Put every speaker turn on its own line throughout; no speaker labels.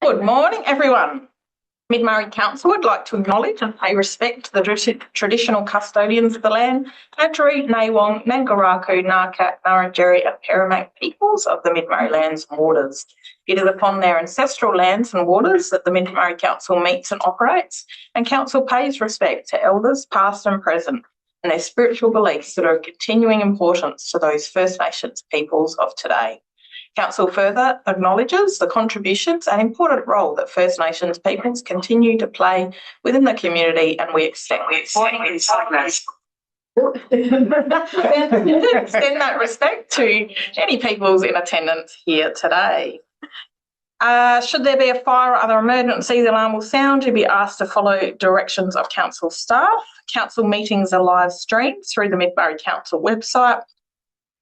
Good morning, everyone. Mid-Murray Council would like to acknowledge and pay respect to the traditional custodians of the land, Adjari, Naywong, Nangaraku, Narkat, Nurrungeri and Peramang peoples of the Mid-Murray lands and waters. It is upon their ancestral lands and waters that the Mid-Murray Council meets and operates, and Council pays respect to elders past and present and their spiritual beliefs that are of continuing importance to those First Nations peoples of today. Council further acknowledges the contributions and important role that First Nations peoples continue to play within the community, and we extend that respect to any peoples in attendance here today. Should there be a fire or other emergency, the alarm will sound. You'll be asked to follow directions of Council staff. Council meetings are live streamed through the Mid-Murray Council website.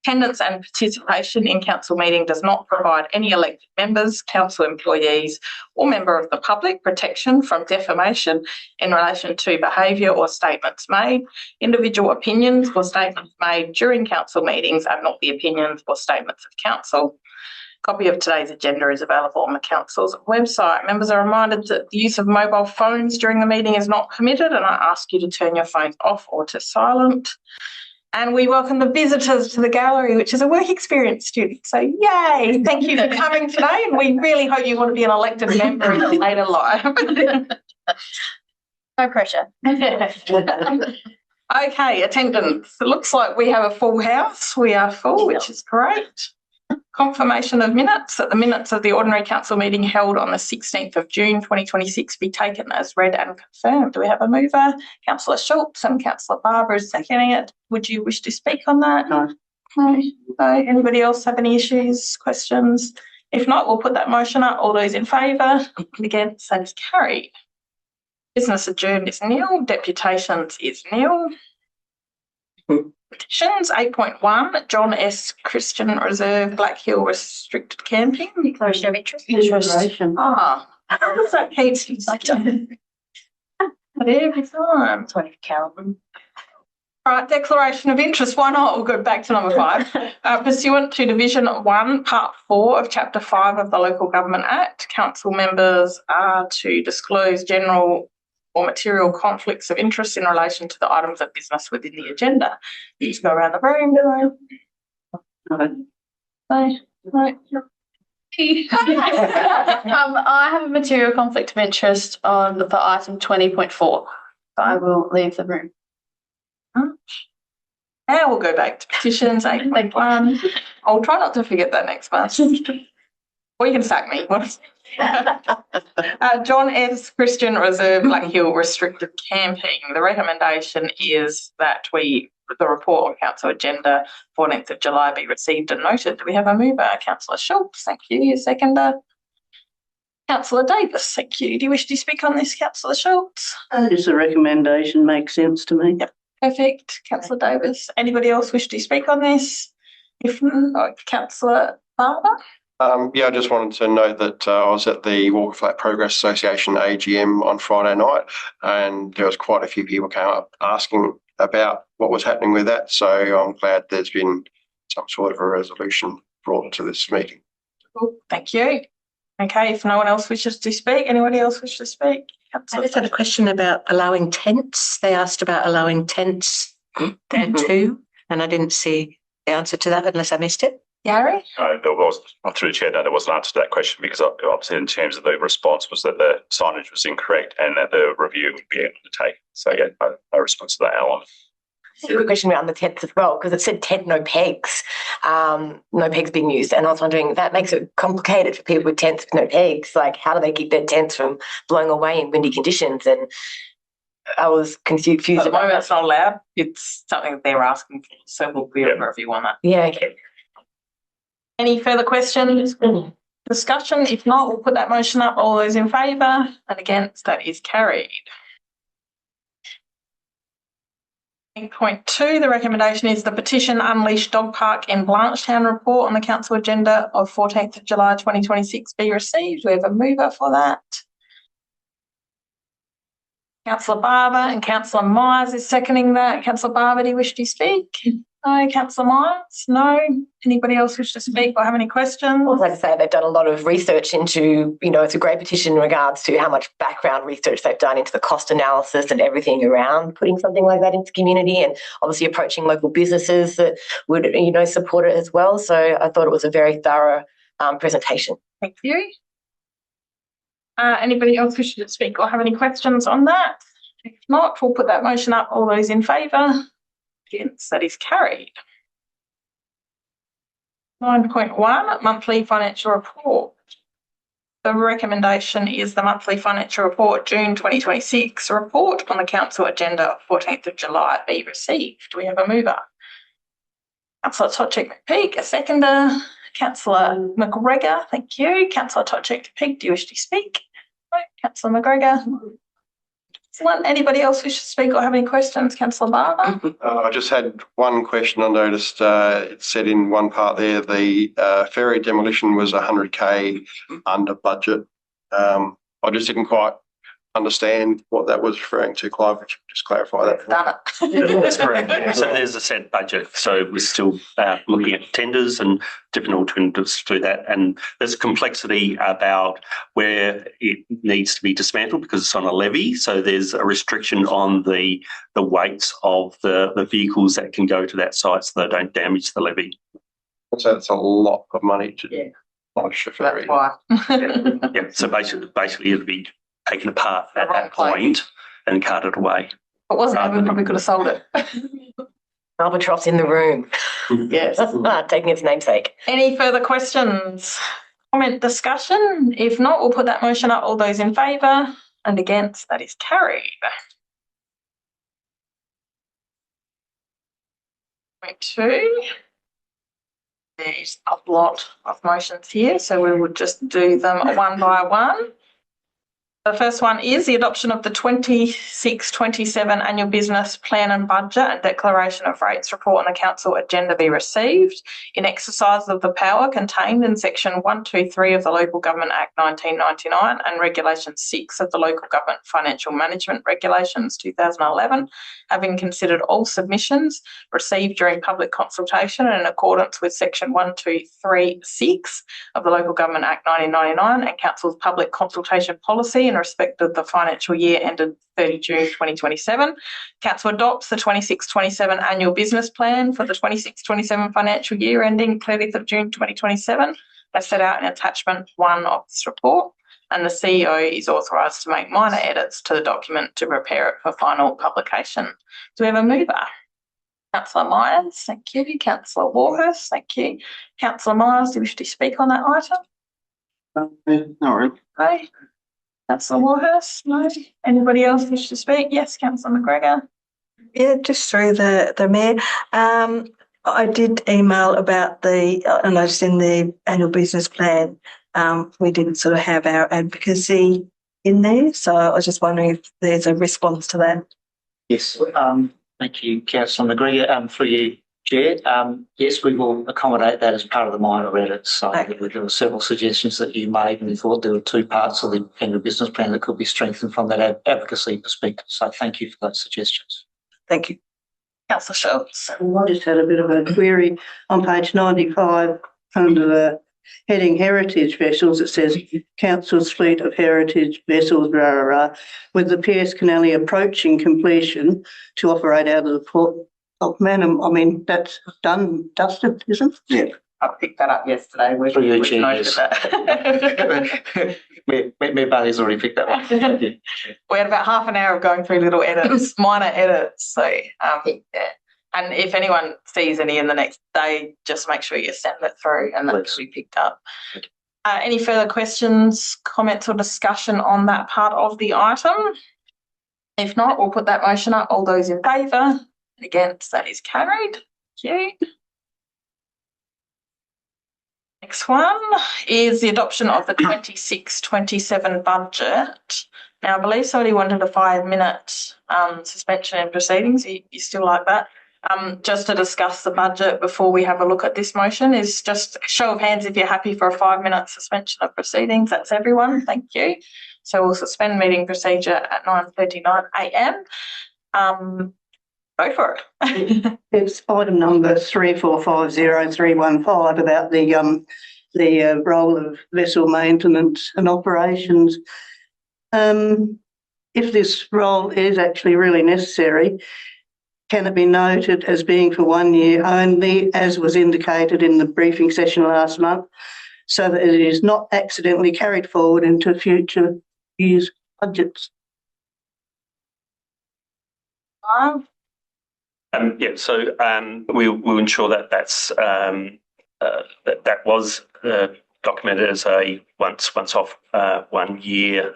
Attendance and participation in council meeting does not provide any elected members, council employees or member of the public protection from defamation in relation to behaviour or statements made. Individual opinions or statements made during council meetings are not the opinions or statements of council. A copy of today's agenda is available on the council's website. Members are reminded that the use of mobile phones during the meeting is not permitted, and I ask you to turn your phones off or to silent. And we welcome the visitors to the gallery, which is a work experience student. So yay, thank you for coming today. And we really hope you want to be an elected member in later life.
No pressure.
Okay, attendance. It looks like we have a full house. We are full, which is great. Confirmation of minutes, that the minutes of the ordinary council meeting held on the 16th of June 2026 be taken as read and confirmed. Do we have a mover? Councillor Schultz and Councillor Barber is seconding it. Would you wish to speak on that?
No.
No. Anybody else have any issues, questions? If not, we'll put that motion up. All those in favour? Against, that is carried. Business adjourned is nil. Deputations is nil. Petitions 8.1, John S. Christian Reserve, Black Hill Restricted Camping.
Declaration of interest.
Ah, that keeps every time.
Sorry, Calvin.
All right, declaration of interest. Why not? We'll go back to number 5. Pursuant to Division 1, Part 4 of Chapter 5 of the Local Government Act, council members are to disclose general or material conflicts of interest in relation to the items of business within the agenda. You just go around the room, do I? No.
I have a material conflict of interest on the item 20.4. So I will leave the room.
Now we'll go back to petitions 8.1. I'll try not to forget that next month. Or you can sack me. John S. Christian Reserve, Black Hill Restricted Camping. The recommendation is that the report on council agenda 14th of July be received and noted. Do we have a mover? Councillor Schultz, thank you. Seconder. Councillor Davis, thank you. Do you wish to speak on this, Councillor Schultz?
Just the recommendation makes sense to me.
Yep, perfect. Councillor Davis. Anybody else wish to speak on this? If not, Councillor Barber.
I just wanted to note that I was at the Walker Flat Progress Association AGM on Friday night, and there was quite a few people came up asking about what was happening with that. So I'm glad there's been some sort of a resolution brought to this meeting.
Cool. Thank you. Okay, if no one else wishes to speak, anybody else wish to speak?
I just had a question about allowing tents. They asked about allowing tents there too, and I didn't see the answer to that unless I missed it.
Gary?
There was, through the chair, no, there was an answer to that question because obviously in terms of the response was that the signage was incorrect and that the review would be undertaken. So yeah, no response to that element.
A question around the tents as well, because it said tent, no pegs, no pegs being used. And I was wondering, that makes it complicated for people with tents with no pegs. Like, how do they keep their tents from blowing away in windy conditions? And I was confused.
At the moment, it's not allowed. It's something that they're asking for. So we'll be able to review on that.
Yeah, okay.
Any further questions? Discussion? If not, we'll put that motion up. All those in favour and against, that is carried. Point 2, the recommendation is the petition Unleashed Dog Park in Blanchetown report on the council agenda of 14th of July 2026 be received. We have a mover for that. Councillor Barber and Councillor Myers is seconding that. Councillor Barber, do you wish to speak? No. Councillor Myers? No. Anybody else wish to speak or have any questions?
Well, like I say, they've done a lot of research into, it's a great petition in regards to how much background research they've done into the cost analysis and everything around putting something like that into community, and obviously approaching local businesses that would, support it as well. So I thought it was a very thorough presentation.
Thank you. Anybody else wishing to speak or have any questions on that? If not, we'll put that motion up. All those in favour? Against? That is carried. 9.1, monthly financial report. The recommendation is the monthly financial report, June 2026 report on the council agenda of 14th of July be received. Do we have a mover? Councillor Toczyk-McPeak, a seconder. Councillor McGregor, thank you. Councillor Toczyk-McPeak, do you wish to speak? No. Councillor McGregor. Excellent. Anybody else wish to speak or have any questions? Councillor Barber?
I just had one question. I noticed it said in one part there the ferry demolition was 100K under budget. I just didn't quite understand what that was referring to. Clive, would you just clarify that?
Done it.
That's correct. Yeah. So there's a set budget. So we're still looking at tenders and different alternatives to that. And there's complexity about where it needs to be dismantled because it's on a levee. So there's a restriction on the weights of the vehicles that can go to that site so they don't damage the levee.
So it's a lot of money to demolish a ferry.
That's why.
Yeah. So basically it'll be taken apart at that point and carted away.
If it wasn't, we probably could have sold it.
Albatross in the room.
Yes.
Taking its namesake.
Any further questions? Comment, discussion? If not, we'll put that motion up. All those in favour and against, that is carried. Point 2. There's a lot of motions here, so we will just do them one by one. The first one is the adoption of the 26-27 annual business plan and budget and declaration of rates report on the council agenda be received in exercise of the power contained in section 123 of the Local Government Act 1999 and regulation 6 of the Local Government Financial Management Regulations 2011, having considered all submissions received during public consultation and in accordance with section 1236 of the Local Government Act 1999 and council's public consultation policy in respect of the financial year ended 30 June 2027. Council adopts the 26-27 annual business plan for the 26-27 financial year ending 30th of June 2027 as set out in attachment 1 of this report, and the CEO is authorised to make minor edits to the document to prepare it for final publication. Do we have a mover? Councillor Myers, thank you. Councillor Warhurst, thank you. Councillor Myers, do you wish to speak on that item?
No.
Okay. Councillor Warhurst, no. Anybody else wish to speak? Yes, Councillor McGregor.
Yeah, just through the mayor. I did email about I noticed in the annual business plan, we didn't sort of have our advocacy in there. So I was just wondering if there's a response to that.
Yes, thank you, Councillor McGregor. For you, Chair, yes, we will accommodate that as part of the minor edits. So there were several suggestions that you made, and we thought there were two parts of the annual business plan that could be strengthened from that advocacy perspective. So thank you for those suggestions.
Thank you.
Councillor Schultz.
I just had a bit of a query on page 95 under the heading Heritage Vessels. It says Council's fleet of heritage vessels, with the Pierce Canal approaching completion to operate out of the port of Manham. I mean, that's done, dusted, isn't it? Yeah.
I picked that up yesterday. We
Chair,
noted that.
My buddy's already picked that up.
We had about half an hour of going through little edits, minor edits. So, yeah. And if anyone sees any in the next day, just make sure you send it through and that can be picked up. Any further questions, comments or discussion on that part of the item? If not, we'll put that motion up. All those in favour? Against, that is carried. Thank you. Next one is the adoption of the 26-27 budget. Now, I believe somebody wanted a 5-minute suspension in proceedings. You still like that? Just to discuss the budget before we have a look at this motion is just a show of hands if you're happy for a 5-minute suspension of proceedings. That's everyone. Thank you. So we'll suspend meeting procedure at 9:39 a.m. Go for it.
It's item number 3450315 about the role of vessel maintenance and operations. If this role is actually really necessary, can it be noted as being for 1 year only, as was indicated in the briefing session last month, so that it is not accidentally carried forward into future years' budgets?
We'll ensure that that was documented as a once off 1 year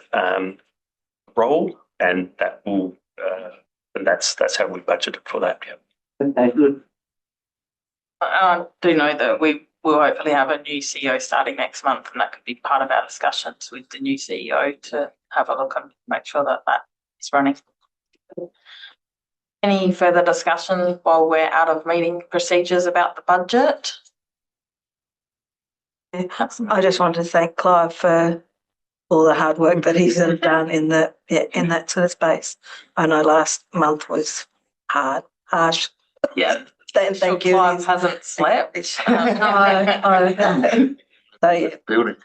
role, and that will and that's how we budgeted for that. Yeah.
Okay, good.
I do know that we will hopefully have a new CEO starting next month, and that could be part of our discussions with the new CEO to have a look and make sure that that is running. Any further discussion while we're out of meeting procedures about the budget?
I just want to thank Clive for all the hard work that he's done in that sort of space. I know last month was harsh.
Yeah.
Thank you.
Clive hasn't slept.
So yeah,
Building.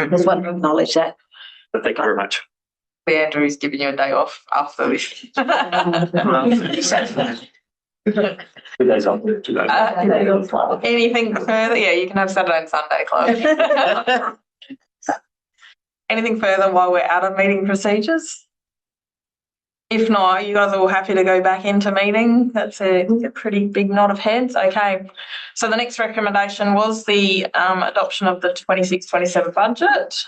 just want to acknowledge that.
But thank you very much.
Andrew's giving you a day off after this.
2 days off. 2 days off.
Anything further? Yeah, you can have Saturday and Sunday, Clive. Anything further while we're out of meeting procedures? If not, you guys are all happy to go back into meeting. That's a pretty big nod of heads. Okay. So the next recommendation was the adoption of the 26-27 budget.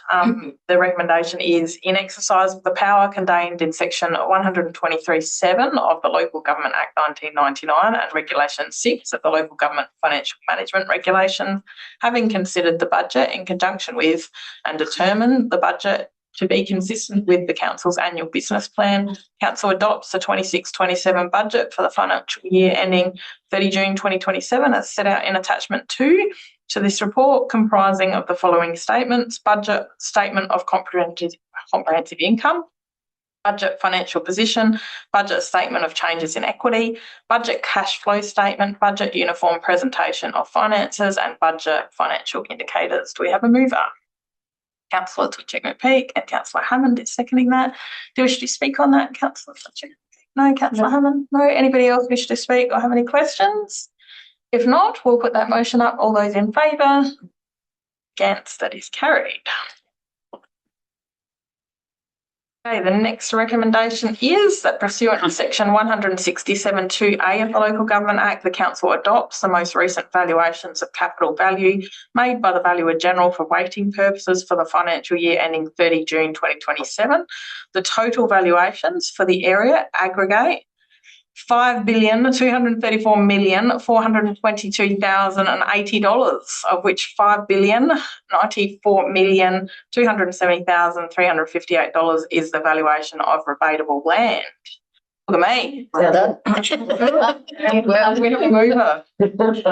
The recommendation is in exercise of the power contained in section 123(7) of the Local Government Act 1999 and Regulation 6 of the Local Government Financial Management Regulation, having considered the budget in conjunction with and determined the budget to be consistent with the Council's annual business plan, Council adopts the 26-27 budget for the financial year ending 30 June 2027 as set out in attachment 2 to this report, comprising of the following statements: budget statement of comprehensive income, budget financial position, budget statement of changes in equity, budget cash flow statement, budget uniform presentation of finances, and budget financial indicators. Do we have a mover? Councillor Twitching-McPeak and Councillor Hammond is seconding that. Do you wish to speak on that, Councillor Twitching? No, Councillor Hammond? No. Anybody else wish to speak or have any questions? If not, we'll put that motion up. All those in favour? Against? That is carried. Okay, the next recommendation is that pursuant to section 167(2)(a) of the Local Government Act, the Council adopts the most recent valuations of capital value made by the Valuer General for weighting purposes for the financial year ending 30 June 2027. The total valuations for the area aggregate $5,234,422,080, of which $5,094,270,358 is the valuation of rebatable land. Look at me.
Well done.
Well, we have a mover.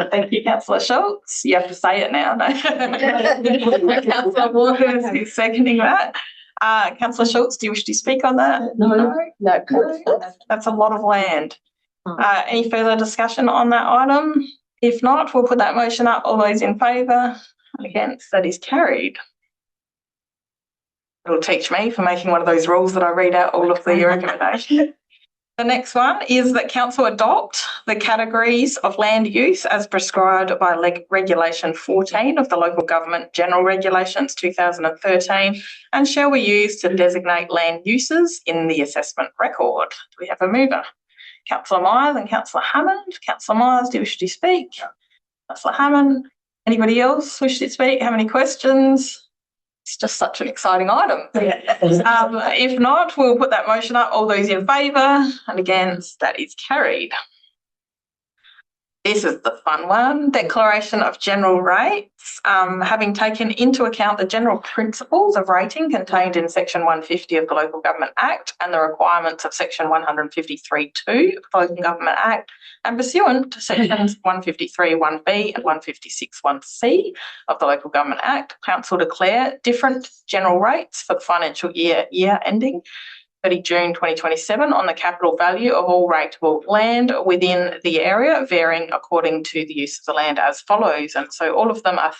Thank you, Councillor Schultz. You have to say it now. No? Councillor Waters is seconding that. Councillor Schultz, do you wish to speak on that?
No.
That's a lot of land. Any further discussion on that item? If not, we'll put that motion up. All those in favour? And against? That is carried. It'll teach me for making one of those rules that I read out all of the recommendations. The next one is that Council adopt the categories of land use as prescribed by Regulation 14 of the Local Government General Regulations 2013 and shall be used to designate land uses in the assessment record. Do we have a mover? Councillor Myers and Councillor Hammond. Councillor Myers, do you wish to speak? Councillor Hammond. Anybody else wish to speak? Have any questions? It's just such an exciting item. If not, we'll put that motion up. All those in favour and against, that is carried. This is the fun one. Declaration of general rates. Having taken into account the general principles of rating contained in section 150 of the Local Government Act and the requirements of section 153(2) of the Local Government Act, and pursuant to sections 153(1)(b) and 156(1)(c) of the Local Government Act, Council declare different general rates for the financial year ending 30 June 2027 on the capital value of all rateable land within the area, varying according to the use of the land as follows. And so all of them are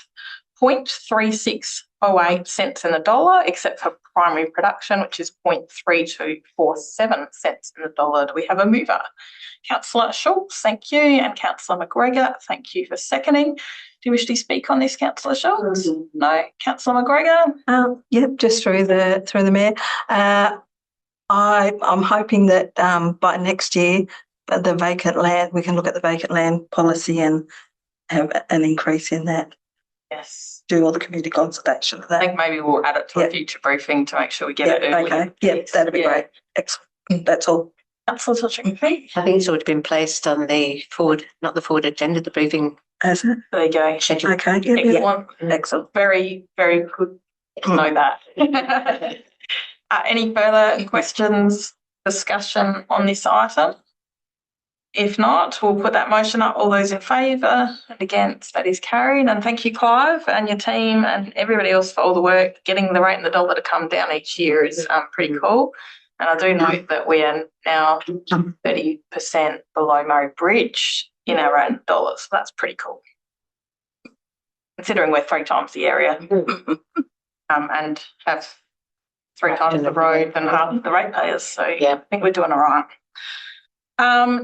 0.3608 cents in the dollar, except for primary production, which is 0.3247 cents in the dollar. Do we have a mover? Councillor Schultz, thank you, and Councillor McGregor, thank you for seconding. Do you wish to speak on this, Councillor Schultz? No. Councillor McGregor?
Yep, just through the mayor. I'm hoping that by next year, the vacant land, we can look at the vacant land policy and have an increase in that.
Yes.
Do all the community consultation for
I
that.
think maybe we'll add it to a future briefing to make sure we get it early.
Okay. Yeah, that'd be great. Excellent. That's all.
Councillor Tutching-Peake?
I think it's already been placed on the not the forward agenda, the briefing
Has it?
There you go.
schedule.
Okay. Yeah.
Excellent.
Excellent.
Very, very good to know that. Any further questions, discussion on this item? If not, we'll put that motion up. All those in favour and against, that is carried. And thank you, Clive, and your team and everybody else for all the work. Getting the rate and the dollar to come down each year is pretty cool. And I do note that we are now 30% below Murray Bridge in our rate and dollars. So that's pretty cool, considering we're 3 times the area and have 3 times the road and half the ratepayers. So
Yeah.
I think we're doing all right.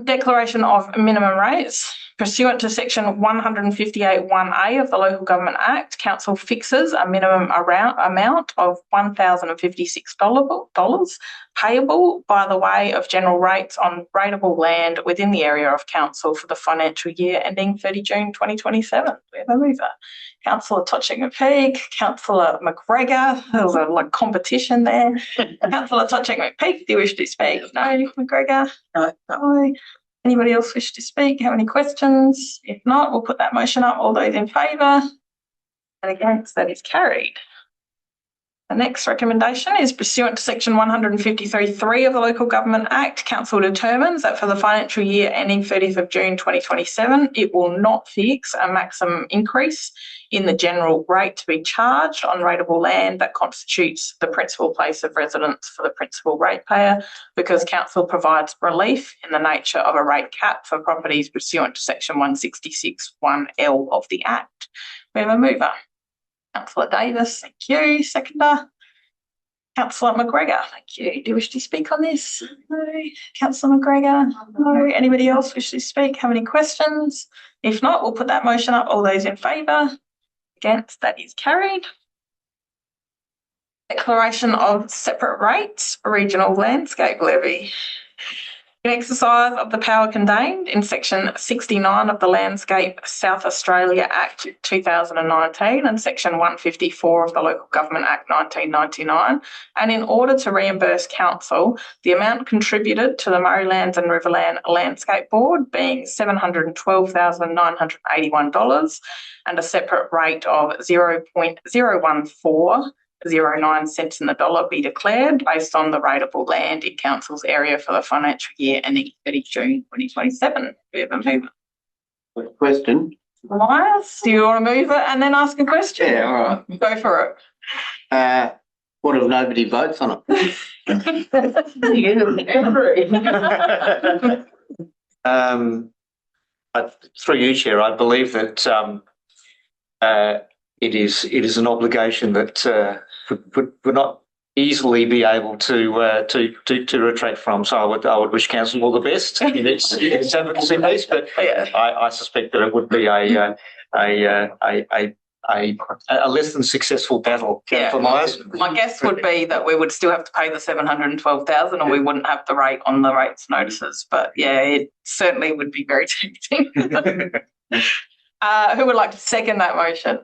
Declaration of minimum rates. Pursuant to section 158(1)(a) of the Local Government Act, Council fixes a minimum amount of $1,056 payable by the way of general rates on rateable land within the area of Council for the financial year ending 30 June 2027. We have a mover. Councillor Tutching-McPeake, Councillor McGregor. There was a competition there. Councillor Tutching-McPeake, do you wish to speak? No. McGregor? No. Anybody else wish to speak? Have any questions? If not, we'll put that motion up. All those in favour and against, that is carried. The next recommendation is pursuant to section 153(3) of the Local Government Act, Council determines that for the financial year ending 30th of June 2027, it will not fix a maximum increase in the general rate to be charged on rateable land that constitutes the principal place of residence for the principal ratepayer, because Council provides relief in the nature of a rate cap for properties pursuant to section 166(1)(l) of the Act. We have a mover. Councillor Davis, thank you. Seconder. Councillor McGregor, thank you. Do you wish to speak on this? No. Councillor McGregor? No. Anybody else wish to speak? Have any questions? If not, we'll put that motion up. All those in favour? Against, that is carried. Declaration of separate rates, regional landscape levy. In exercise of the power contained in section 69 of the Landscape South Australia Act 2019 and section 154 of the Local Government Act 1999, and in order to reimburse Council the amount contributed to the Murraylands and Riverland Landscape Board being $712,981 and a separate rate of 0.01409 cents in the dollar be declared based on the rateable land in Council's area for the financial year ending 30 June 2027. We have a mover.
Question.
Elias, do you want to move it and then ask a question?
Yeah, all right.
Go for it.
What if nobody votes on it?
Through you, Chair, I believe that it is an obligation that would not easily be able to retract from. So I would wish Council all the best in its advocacy piece, but I suspect that it would be a less than successful battle for Myers.
My guess would be that we would still have to pay the 712,000 and we wouldn't have the rate on the rates notices. But yeah, it certainly would be very tempting. Who would like to second that motion?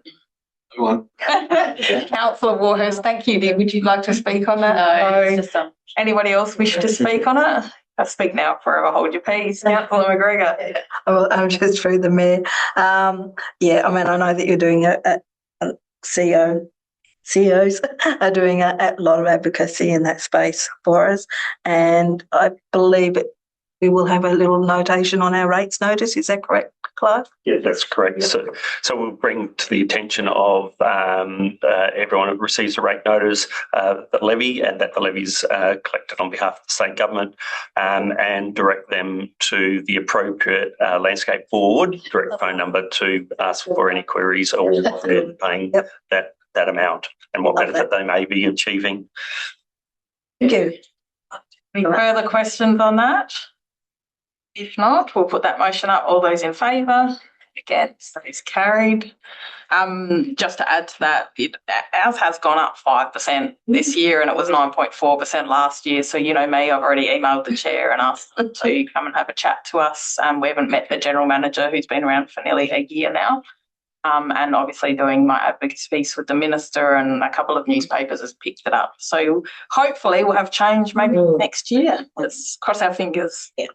Councillor Warhurst, thank you. Would you like to speak on that?
No.
Anybody else wish to speak on it? I speak now, forever hold your peace. Councillor McGregor.
Well, I'm just through the mayor. Yeah, I mean, I know that you're doing CEOs are doing a lot of advocacy in that space for us, and I believe we will have a little notation on our rates notice. Is that correct, Clive?
Yeah, that's correct. So we'll bring to the attention of everyone who receives a rate notice the levy, and that the levy's collected on behalf of the state government, and direct them to the appropriate landscape board direct phone number to ask for any queries or what they're paying that amount and what benefit they may be achieving.
Thank you.
Any further questions on that? If not, we'll put that motion up. All those in favour? Against? That is carried. Just to add to that, ours has gone up 5% this year, and it was 9.4% last year. So you know me, I've already emailed the chair and asked them to come and have a chat to us. We haven't met the general manager, who's been around for nearly a year now. And obviously doing my advocacy piece with the minister, and a couple of newspapers has picked it up. So hopefully we'll have change maybe next year. Let's cross our fingers. Yeah.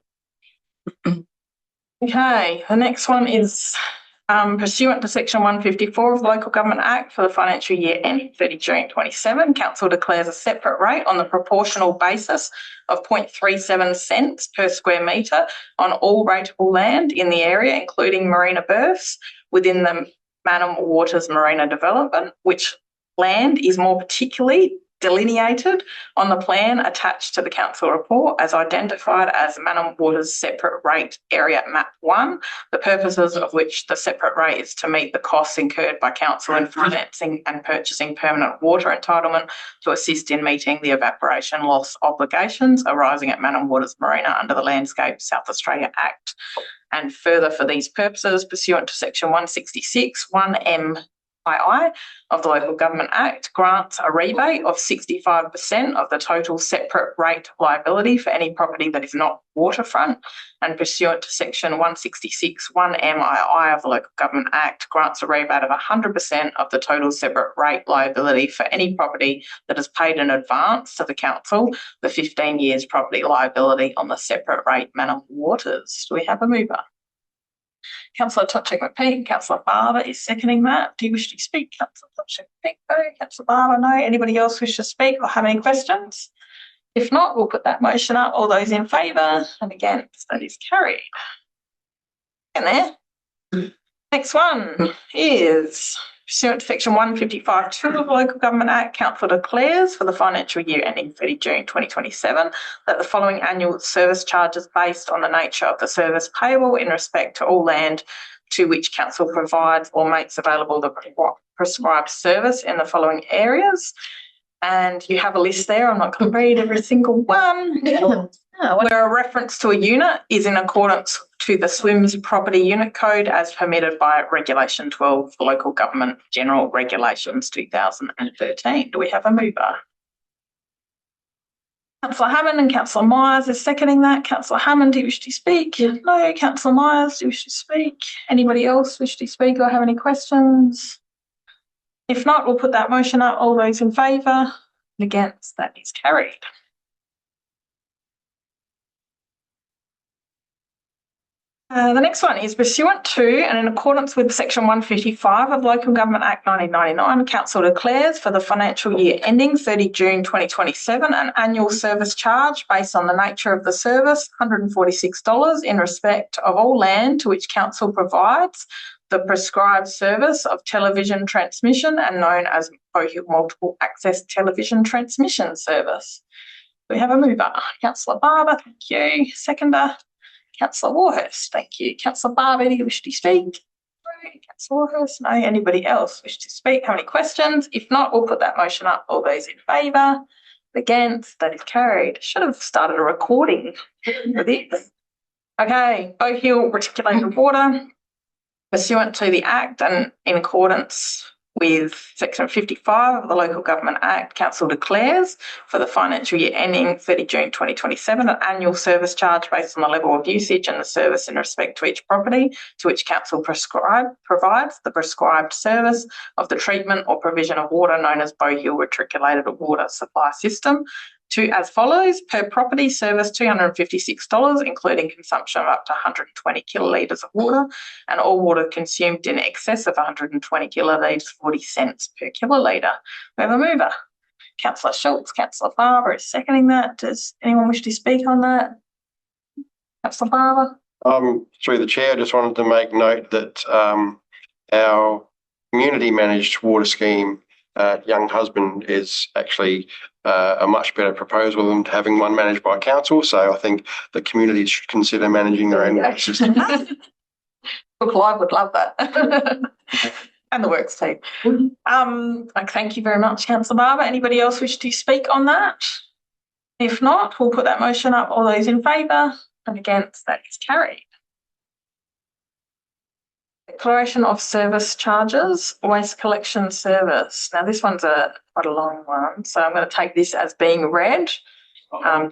Okay, the next one is pursuant to section 154 of the Local Government Act for the financial year ending 30 June 27, Council declares a separate rate on the proportional basis of 0.37 cents per square metre on all rateable land in the area, including marina berths within the Manum Waters Marina development, which land is more particularly delineated on the plan attached to the council report as identified as Manum Waters Separate Rate Area Map 1, the purposes of which the separate rate is to meet the costs incurred by council in financing and purchasing permanent water entitlement to assist in meeting the evaporation loss obligations arising at Manum Waters Marina under the Landscape South Australia Act. And further, for these purposes, pursuant to section 166 1MII of the Local Government Act, grants a rebate of 65% of the total separate rate liability for any property that is not waterfront, and pursuant to section 166 1MII of the Local Government Act, grants a rebate of 100% of the total separate rate liability for any property that is paid in advance to the council for 15 years property liability on the separate rate Manum Waters. Do we have a mover? Councillor Tochick-McPeak, Councillor Barber is seconding that. Do you wish to speak, Councillor Tochick-McPeak? No. Councillor Barber, no. Anybody else wish to speak or have any questions? If not, we'll put that motion up. All those in favour and against, that is carried. And there. Next one is pursuant to section 155(2) of the Local Government Act, Council declares for the financial year ending 30 June 2027 that the following annual service charges based on the nature of the service payable in respect to all land to which Council provides or makes available the prescribed service in the following areas. And you have a list there. I'm not going to read every single one. Where a reference to a unit is in accordance to the SWIMS Property Unit Code as permitted by Regulation 12, Local Government General Regulations 2013. Do we have a mover? Councillor Hammond and Councillor Myers is seconding that. Councillor Hammond, do you wish to speak? No. Councillor Myers, do you wish to speak? Anybody else wish to speak or have any questions? If not, we'll put that motion up. All those in favour and against, that is carried. The next one is pursuant to and in accordance with section 155 of Local Government Act 1999, Council declares for the financial year ending 30 June 2027 an annual service charge based on the nature of the service, $146 in respect of all land to which Council provides the prescribed service of television transmission and known as multiple access television transmission service. We have a mover. Councillor Barber, thank you. Seconder. Councillor Warhurst, thank you. Councillor Barber, do you wish to speak? No. Councillor Warhurst, no. Anybody else wish to speak? Have any questions? If not, we'll put that motion up. All those in favour? Against? That is carried. Should have started a recording for this. Okay, Bow Hill Reticulated Water. Pursuant to the Act and in accordance with section 55 of the Local Government Act, Council declares for the financial year ending 30 June 2027 an annual service charge based on the level of usage and the service in respect to each property to which Council provides the prescribed service of the treatment or provision of water known as Bow Hill Reticulated Water Supply System to as follows: per property service $256, including consumption of up to 120 kilolitres of water, and all water consumed in excess of 120 kilolitres, 40 cents per kilolitre. We have a mover. Councillor Schultz, Councillor Barber is seconding that. Does anyone wish to speak on that? Councillor Barber.
Through the chair, I just wanted to make note that our community managed water scheme, Young Husband, is actually a much better proposal than having one managed by council. So I think the communities should consider managing their own water system.
Well, Clive would love that. And the works team. Thank you very much, Councillor Barber. Anybody else wish to speak on that? If not, we'll put that motion up. All those in favour and against, that is carried. Declaration of service charges, waste collection service. Now this one's quite a long one, so I'm going to take this as being read.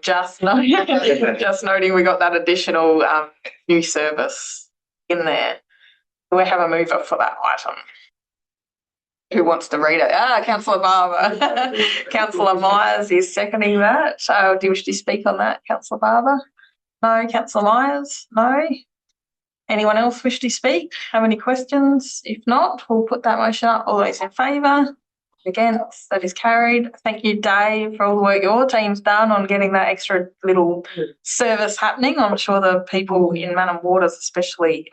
Just noting we got that additional new service in there. Do we have a mover for that item? Who wants to read it? Councillor Barber. Councillor Myers is seconding that. Do you wish to speak on that, Councillor Barber? No. Councillor Myers? No. Anyone else wish to speak? Have any questions? If not, we'll put that motion up. All those in favour? Against? That is carried. Thank you, Dave, for all the work your team's done on getting that extra little service happening. I'm sure the people in Manham Waters especially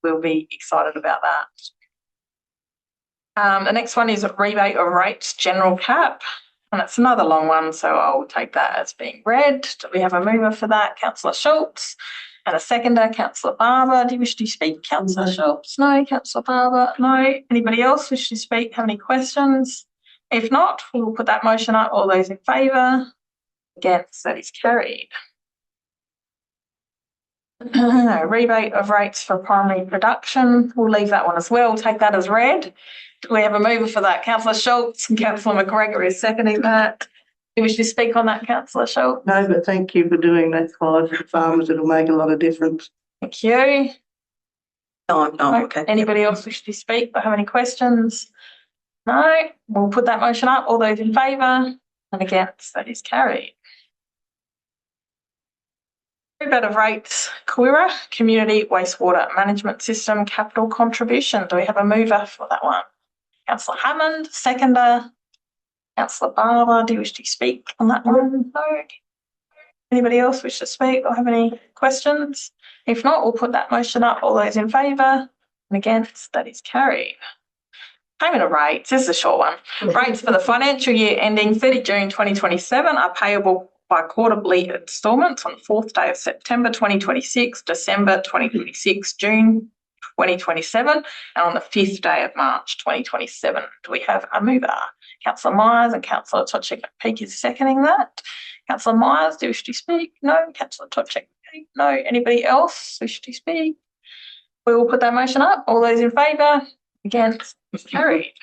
will be excited about that. The next one is rebate of rates general cap, and it's another long one, so I'll take that as being read. Do we have a mover for that? Councillor Schultz. And a seconder, Councillor Barber. Do you wish to speak, Councillor Schultz? No. Councillor Barber? No. Anybody else wish to speak? Have any questions? If not, we'll put that motion up. All those in favour? Against? That is carried. Rebate of rates for primary production. We'll leave that one as well. We'll take that as read. Do we have a mover for that? Councillor Schultz and Councillor McGregor is seconding that. Do you wish to speak on that, Councillor Schultz?
No, but thank you for doing that, Clive. For farmers, it'll make a lot of difference.
Thank you.
No, okay.
Anybody else wish to speak or have any questions? No. We'll put that motion up. All those in favour and against, that is carried. Rebate of rates, Quira, Community Wastewater Management System Capital Contribution. Do we have a mover for that one? Councillor Hammond, seconder. Councillor Barber, do you wish to speak on that one? No. Anybody else wish to speak or have any questions? If not, we'll put that motion up. All those in favour and against, that is carried. Payment of rates, this is a short one. Rates for the financial year ending 30 June 2027 are payable by quarterly instalments on the 4th day of September 2026, December 2026, June 2027, and on the 5th day of March 2027. Do we have a mover? Councillor Myers and Councillor Tochek-Peak is seconding that. Councillor Myers, do you wish to speak? No. Councillor Tochek-Peak? No. Anybody else wish to speak? We will put that motion up. All those in favour? Against? Carried.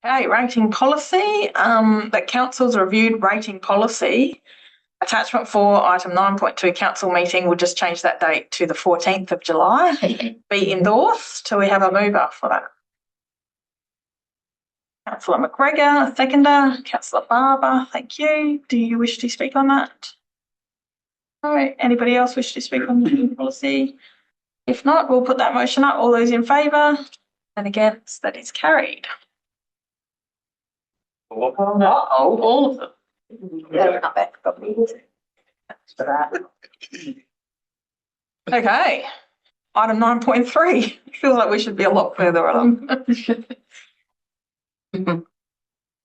Okay, rating policy. The council's reviewed rating policy. Attachment 4, item 9.2, council meeting. We'll just change that date to the 14th of July. Be endorsed. Do we have a mover for that? Councillor McGregor, seconder. Councillor Barber, thank you. Do you wish to speak on that? No. Anybody else wish to speak on the policy? If not, we'll put that motion up. All those in favour and against, that is carried. All of them. Okay. Item 9.3. Feels like we should be a lot further along.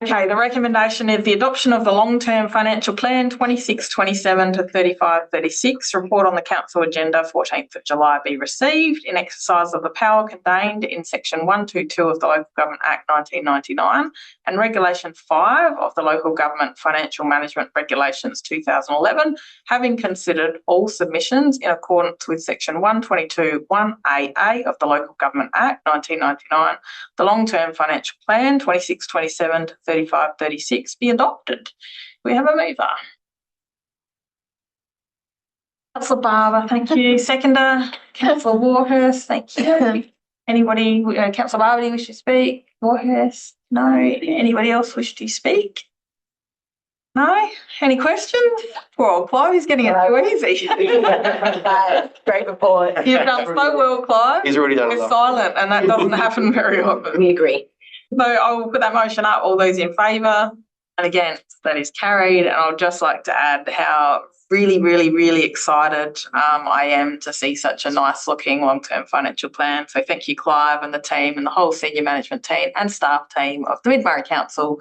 Okay, the recommendation is the adoption of the long-term financial plan 26-27 to 35-36 report on the council agenda 14th of July be received in exercise of the power contained in section 122 of the Local Government Act 1999 and regulation 5 of the Local Government Financial Management Regulations 2011, having considered all submissions in accordance with section 122 1AA of the Local Government Act 1999, the long-term financial plan 26-27 to 35-36 be adopted. We have a mover. Councillor Barber, thank you. Seconder, Councillor Warhurst, thank you. Anybody, Councillor Barber, do you wish to speak? Warhurst, no. Anybody else wish to speak? No? Any questions? Well, Clive is getting it too easy.
Great report.
You've done so well, Clive.
He's already done
We're
enough.
silent and that doesn't happen very often.
We agree.
So I'll put that motion up. All those in favour and against, that is carried. And I'd just like to add how really, really, really excited I am to see such a nice looking long-term financial plan. So thank you, Clive, and the team and the whole senior management team and staff team of the Mid-Murray Council.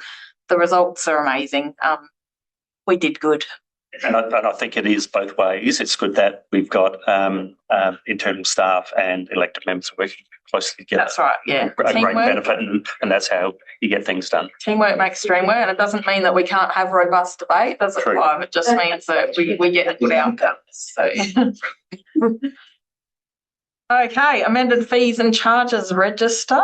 The results are amazing. We did good.
And I think it is both ways. It's good that we've got internal staff and elected members working closely together.
That's right, yeah.
A great benefit, and that's how you get things done.
Teamwork makes the dream work, and it doesn't mean that we can't have robust debate, does it,
True.
Clive? It just means that we get a good outcome. So. Okay, amended fees and charges register.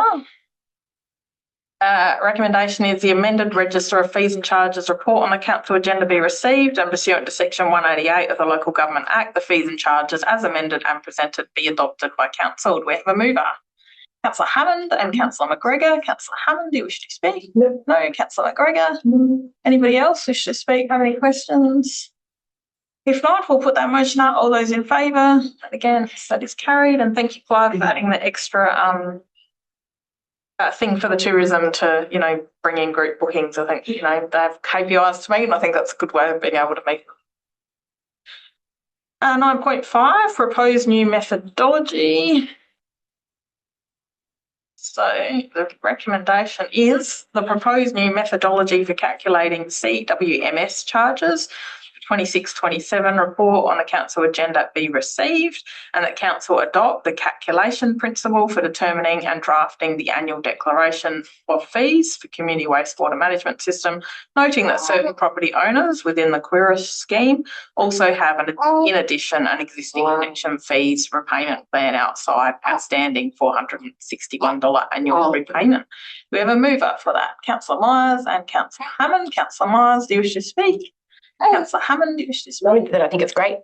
Recommendation is the amended register of fees and charges report on the council agenda be received, and pursuant to section 188 of the Local Government Act, the fees and charges as amended and presented be adopted by council. Do we have a mover? Councillor Hammond and Councillor McGregor. Councillor Hammond, do you wish to speak? No. Councillor McGregor? No. Anybody else wish to speak? Have any questions? If not, we'll put that motion up. All those in favour? Again, that is carried. And thank you, Clive, for adding the extra thing for the tourism to, bring in group bookings. I think, they have KPIs to meet, and I think that's a good way of being able to meet them. 9.5, proposed new methodology. So the recommendation is the proposed new methodology for calculating CWMS charges. 26-27 report on the council agenda be received, and that council adopt the calculation principle for determining and drafting the annual declaration of fees for community wastewater management system, noting that certain property owners within the Quiris scheme also have, in addition, an existing connection fees repayment plan outside outstanding $461 annual repayment. We have a mover for that. Councillor Myers and Councillor Hammond. Councillor Myers, do you wish to speak? Councillor Hammond, do you wish to speak?
I think it's great.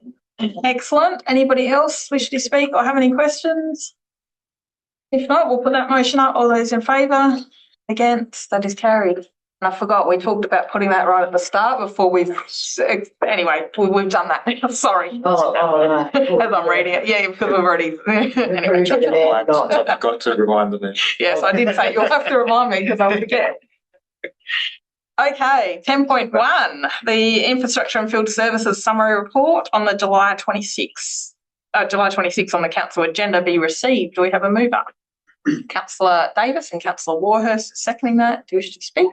Excellent. Anybody else wish to speak or have any questions? If not, we'll put that motion up. All those in favour? Against? That is carried. And I forgot we talked about putting that right at the start before we've... Anyway, we've done that. Sorry.
Oh,
as I'm reading it. Yeah, because we've already... anyway.
I forgot to remind them.
Yes, I did say you'll have to remind me because I'll forget. Okay, 10.1, the Infrastructure and Field Services Summary Report on the July 26 on the council agenda be received. Do we have a mover? Councillor Davis and Councillor Warhurst seconding that. Do you wish to speak?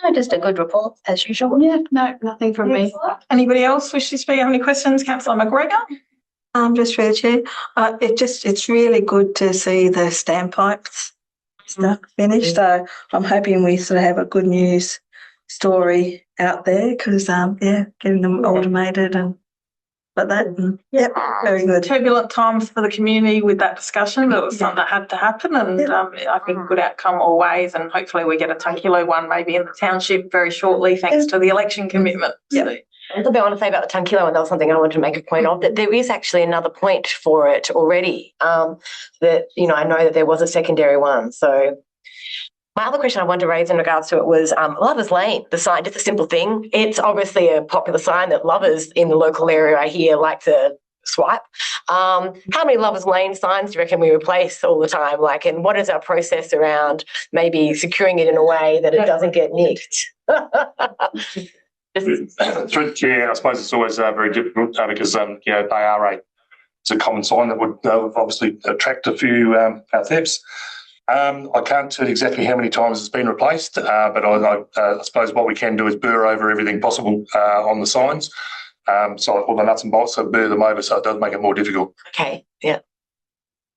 No, just a good report as usual.
Yeah, no, nothing from me.
Anybody else wish to speak? Have any questions? Councillor McGregor?
Just through the chair, it's really good to see the standpipes stuff finished. So I'm hoping we sort of have a good news story out there because, getting them automated and like that. And, very good.
Turbulent times for the community with that discussion, but it was something that had to happen, and I think good outcome always, and hopefully we get a Tunkulo one maybe in the township very shortly thanks to the election commitment. So.
A little bit I want to say about the Tunkulo, and that was something I wanted to make a point of, that there is actually another point for it already, that, I know that there was a secondary one. So my other question I wanted to raise in regards to it was Lovers Lane, the sign, just a simple thing. It's obviously a popular sign that lovers in the local area I hear like to swipe. How many Lovers Lane signs do you reckon we replace all the time? And what is our process around maybe securing it in a way that it doesn't get nicked?
Through the chair, I suppose it's always very difficult because they are it's a common sign that would obviously attract a few thefts. I can't tell exactly how many times it's been replaced, but I suppose what we can do is burr over everything possible on the signs. So all the nuts and bolts, so burr them over so it does make it more difficult.
Okay, yeah.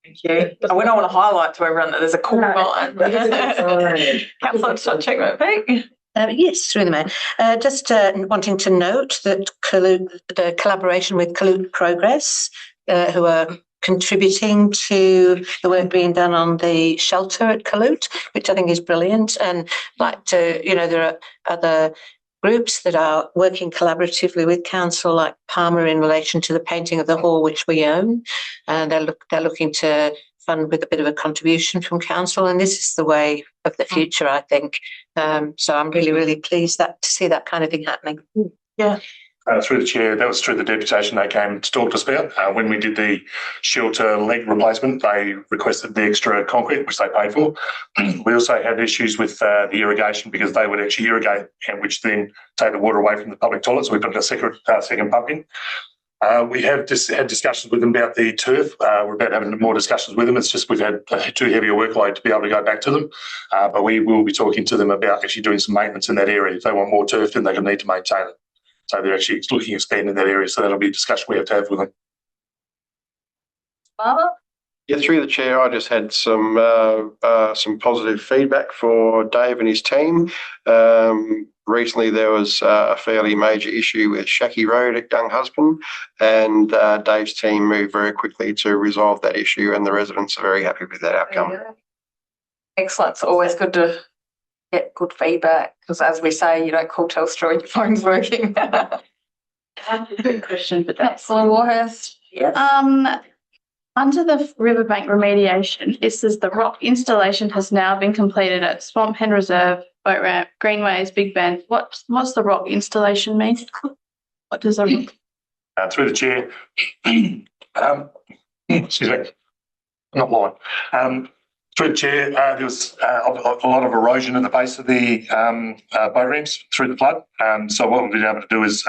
Thank you. We don't want to highlight to everyone that there's a cool line. Councillor Checkmate.
Yes, through the mayor. Just wanting to note that the collaboration with Caloot Progress, who are contributing to the work being done on the shelter at Caloot, which I think is brilliant. And there are other groups that are working collaboratively with council, like Palmer, in relation to the painting of the hall, which we own. And they're looking to fund with a bit of a contribution from council, and this is the way of the future, I think. So I'm really, really pleased to see that kind of thing happening.
Yeah.
Through the chair, that was through the deputation they came to talk to us about. When we did the shelter leg replacement, they requested the extra concrete, which they paid for. We also had issues with the irrigation because they would actually irrigate, and which then take the water away from the public toilets. So we put a second pump in. We have just had discussions with them about the turf. We're about having more discussions with them. It's just we've had too heavy a workload to be able to go back to them. But we will be talking to them about actually doing some maintenance in that area. If they want more turf, then they're going to need to maintain it. So they're actually looking at expanding that area. So that'll be a discussion we have to have with them.
Barbara?
Yeah, through the chair, I just had some positive feedback for Dave and his team. Recently, there was a fairly major issue with Shacky Road at Young Husband, and Dave's team moved very quickly to resolve that issue, and the residents are very happy with that outcome.
Excellent. It's always good to get good feedback because, as we say, you don't call Telstra and your phone's working.
Good question for that.
Councillor Warhurst. Yes.
Under the riverbank remediation, it says the rock installation has now been completed at Swamp Hen Reserve, Boat Ramp, Greenways, Big Bend. What's the rock installation mean? What does a rock?
Through the chair, excuse me, I'm not lying. Through the chair, there was a lot of erosion at the base of the boat ramps through the flood. So what we've been able to do is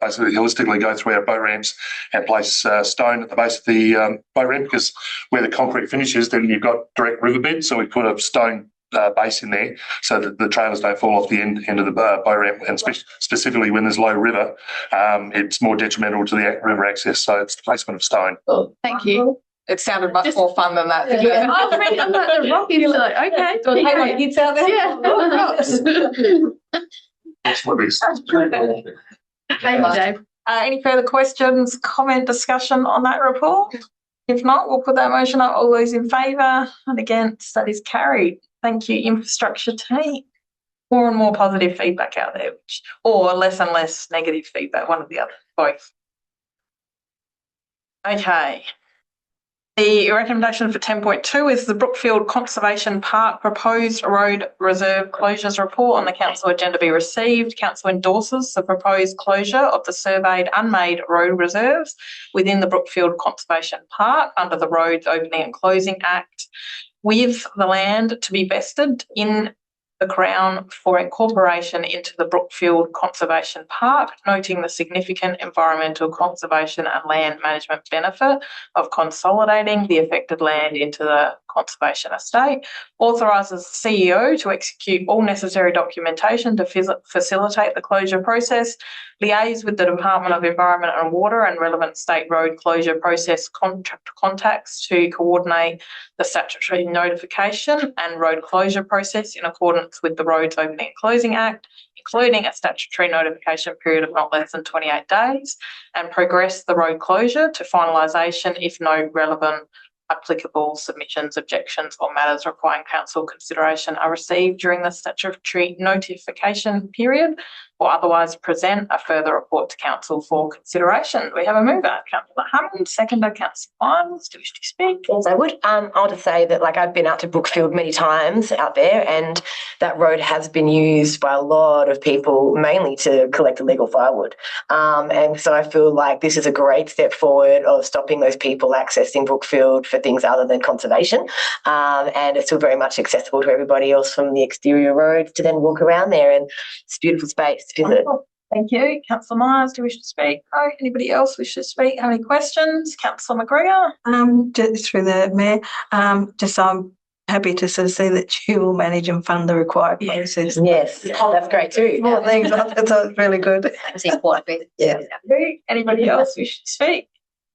basically holistically go through our boat ramps and place stone at the base of the boat ramp, because where the concrete finishes, then you've got direct riverbed. So we put a stone base in there so that the trailers don't fall off the end of the boat ramp, and specifically when there's low river, it's more detrimental to the river access. So it's the placement of stone.
Thank you.
It sounded much more fun than that. Didn't
Yeah.
it?
I was reading about the rock installation. Okay.
Do you have my kids out there?
Yeah.
That's what it is.
Thank you, Dave.
Any further questions, comment, discussion on that report? If not, we'll put that motion up. All those in favour and against, that is carried. Thank you, infrastructure team. More and more positive feedback out there, or less and less negative feedback, one or the other, both. Okay. The recommendation for 10.2 is the Brookfield Conservation Park Proposed Road Reserve Closures Report on the Council agenda be received. Council endorses the proposed closure of the surveyed unmade road reserves within the Brookfield Conservation Park under the Roads Opening and Closing Act, with the land to be vested in the Crown for incorporation into the Brookfield Conservation Park, noting the significant environmental conservation and land management benefit of consolidating the affected land into the conservation estate, authorises the CEO to execute all necessary documentation to facilitate the closure process, liaise with the Department of Environment and Water and relevant state road closure process contacts to coordinate the statutory notification and road closure process in accordance with the Roads Opening and Closing Act, including a statutory notification period of not less than 28 days, and progress the road closure to finalisation if no relevant applicable submissions, objections or matters requiring council consideration are received during the statutory notification period, or otherwise present a further report to council for consideration. We have a mover, Councillor Hammond, seconder, Councillor Lyons. Do you wish to speak?
Yes, I would. I'll just say that, like, I've been out to Brookfield many times out there, and that road has been used by a lot of people, mainly to collect illegal firewood. And so I feel like this is a great step forward of stopping those people accessing Brookfield for things other than conservation. And it's still very much accessible to everybody else from the exterior roads to then walk around there, and it's a beautiful space to visit.
Thank you. Councillor Myers, do you wish to speak? No. Anybody else wish to speak? Have any questions? Councillor McGregor?
Just through the mayor, I'm happy to sort of see that you will manage and fund the required process.
Yes, that's great too.
Small things, I thought it's really good.
That's important.
Yeah.
Anybody else wish to speak?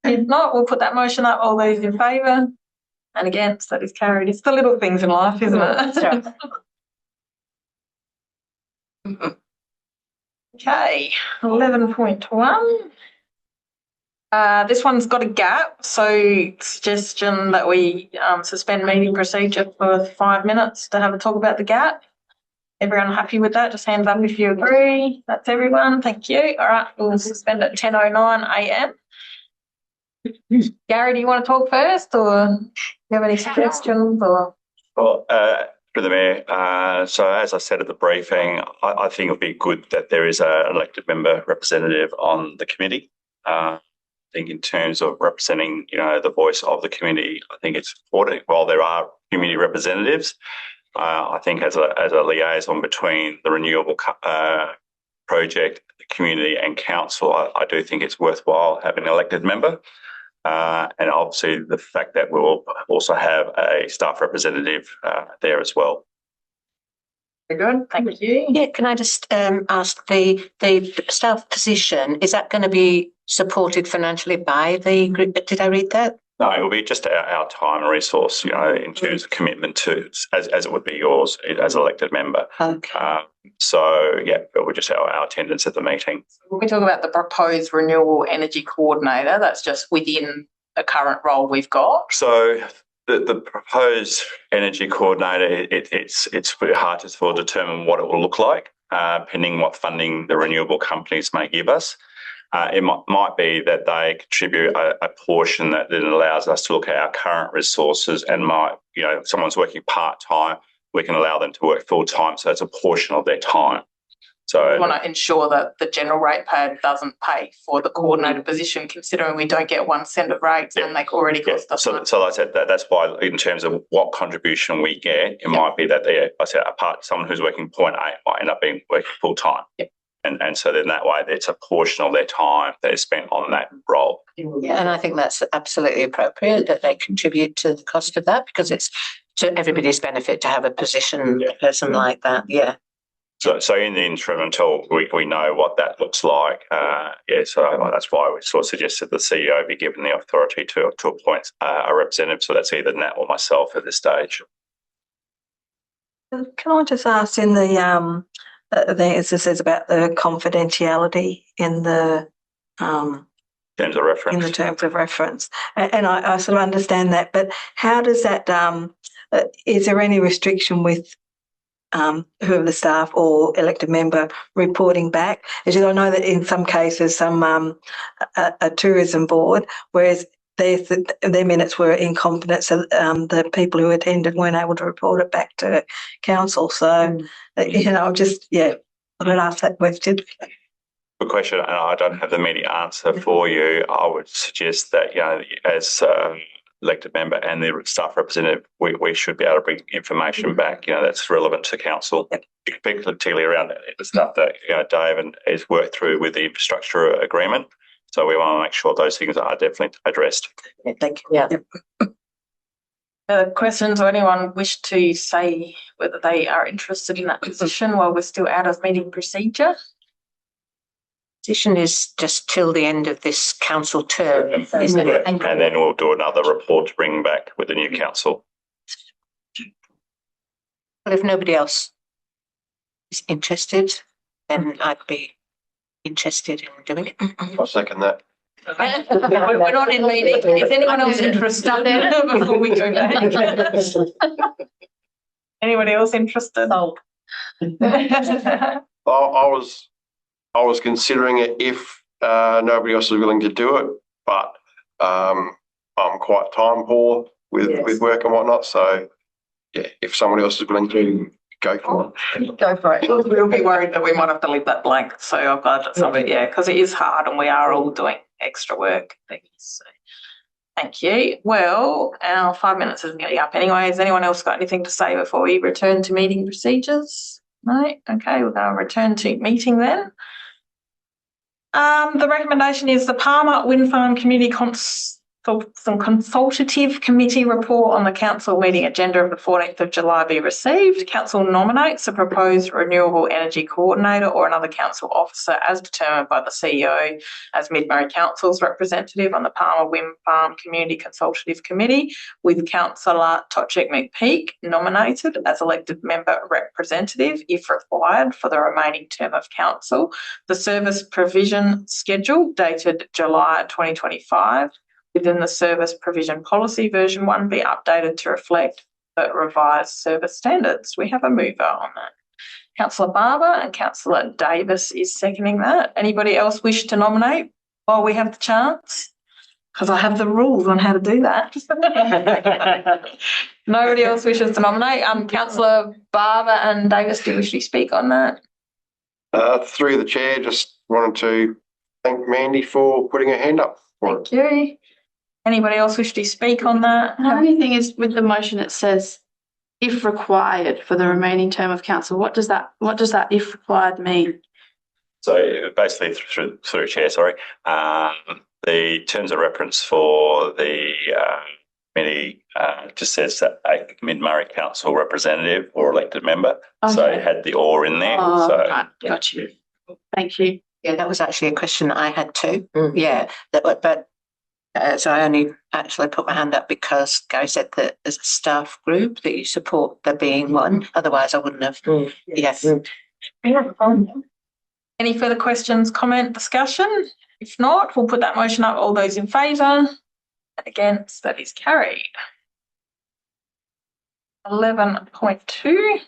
If not, we'll put that motion up. All those in favour and against, that is carried. It's the little things in life, isn't it?
That's right.
Okay, 11.1. This one's got a gap, so suggestion that we suspend meeting procedure for 5 minutes to have a talk about the gap. Everyone happy with that? Just hands up if you agree. That's everyone. Thank you. All right, we'll suspend at 10:09 a.m. Gary, do you want to talk first, or do you have any suggestions? Or
Well, Through the Mayor. So as I said at the briefing, I think it would be good that there is an elected member representative on the committee. I think in terms of representing, the voice of the community, I think it's important. While there are community representatives, I think as a liaison between the renewable project, the community and council, I do think it's worthwhile having an elected member. And obviously the fact that we'll also have a staff representative there as well.
Very good, thank you.
Yeah, can I just ask the staff position, is that going to be supported financially by the group? Did I read that?
No, it will be just our time and resource, in terms of commitment to, as it would be yours as elected member.
Okay.
So, yeah, it will just our attendance at the meeting.
When we talk about the proposed renewable energy coordinator, that's just within the current role we've got.
So the proposed energy coordinator, it's pretty hard to determine what it will look like, pending what funding the renewable companies may give us. It might be that they contribute a portion that then allows us to look at our current resources and if someone's working part-time, we can allow them to work full-time. So it's a portion of their time. So
we want to ensure that the general ratepayer doesn't pay for the coordinator position, considering we don't get 1 cent of rates and they already cost us.
So I said that's why in terms of what contribution we get, it might be that someone who's working 0.8 might end up being working full-time.
Yep.
And so then that way it's a portion of their time that is spent on that role.
Yeah, and I think that's absolutely appropriate that they contribute to the cost of that, because it's to everybody's benefit to have a person like that. Yeah.
So in the interim, until we know what that looks like, so that's why we sort of suggested the CEO be given the authority to appoint a representative. So that's either Nat or myself at this stage.
Can I just ask, in the as it says about the confidentiality in the
terms of reference.
In the terms of reference, and I sort of understand that, but how does that? Is there any restriction with whoever the staff or elected member reporting back? As I know that in some cases, a tourism board, whereas their minutes were in confidence, so the people who attended weren't able to report it back to council. So, I'm just, I'm going to ask that question.
Good question, and I don't have the immediate answer for you. I would suggest that, as elected member and the staff representative, we should be able to bring information back, that's relevant to council, particularly around the stuff that, Dave has worked through with the infrastructure agreement. So we want to make sure those things are definitely addressed.
Yeah, thank you.
Yeah. Questions, or anyone wish to say whether they are interested in that position while we're still out of meeting procedure?
Position is just till the end of this council term, isn't it?
And then we'll do another report to bring back with the new council.
Well, if nobody else is interested, then I'd be interested in doing it.
I'll second that.
We're not in meeting. Is anyone else interested before we go back? Anybody else interested?
I was considering it if nobody else was willing to do it, but I'm quite time poor with work and whatnot. So, yeah, if someone else is willing to go for it.
Go for it. We'll be worried that we might have to leave that blank. So I'm glad that somebody, because it is hard and we are all doing extra work. So, thank you. Well, our 5 minutes is nearly up anyway. Has anyone else got anything to say before we return to meeting procedures? No? Okay, we'll go return to meeting then. The recommendation is the Palmer Wind Farm Community Consultative Committee report on the council meeting agenda of the 14th of July be received. Council nominates a proposed renewable energy coordinator or another council officer as determined by the CEO as Mid-Murray Council's representative on the Palmer Wind Farm Community Consultative Committee, with Councillor Tochek McPeak nominated as elected member representative if required for the remaining term of council. The service provision schedule dated July 2025 within the service provision policy version 1 be updated to reflect the revised service standards. We have a mover on that. Councillor Barber and Councillor Davis is seconding that. Anybody else wish to nominate while we have the chance? because I have the rules on how to do that. Nobody else wishes to nominate. Councillor Barber and Davis, do you wish to speak on that?
Through the chair, just wanted to thank Mandy for putting her hand up for it.
Thank you. Anybody else wish to speak on that?
The only thing is with the motion, it says if required for the remaining term of council. What does that if required mean?
So basically, through chair, sorry, the terms of reference for the committee just says that a Mid-Murray Council representative or elected member.
Okay.
So it had the or in there.
Oh,
so
right, got you. Thank you.
Yeah, that was actually a question I had too. Yeah, so I only actually put my hand up because Gary said that as a staff group that you support there being one. Otherwise, I wouldn't have. Yes.
Any further questions, comment, discussion? If not, we'll put that motion up. All those in favour? Against? That is carried. 11.2.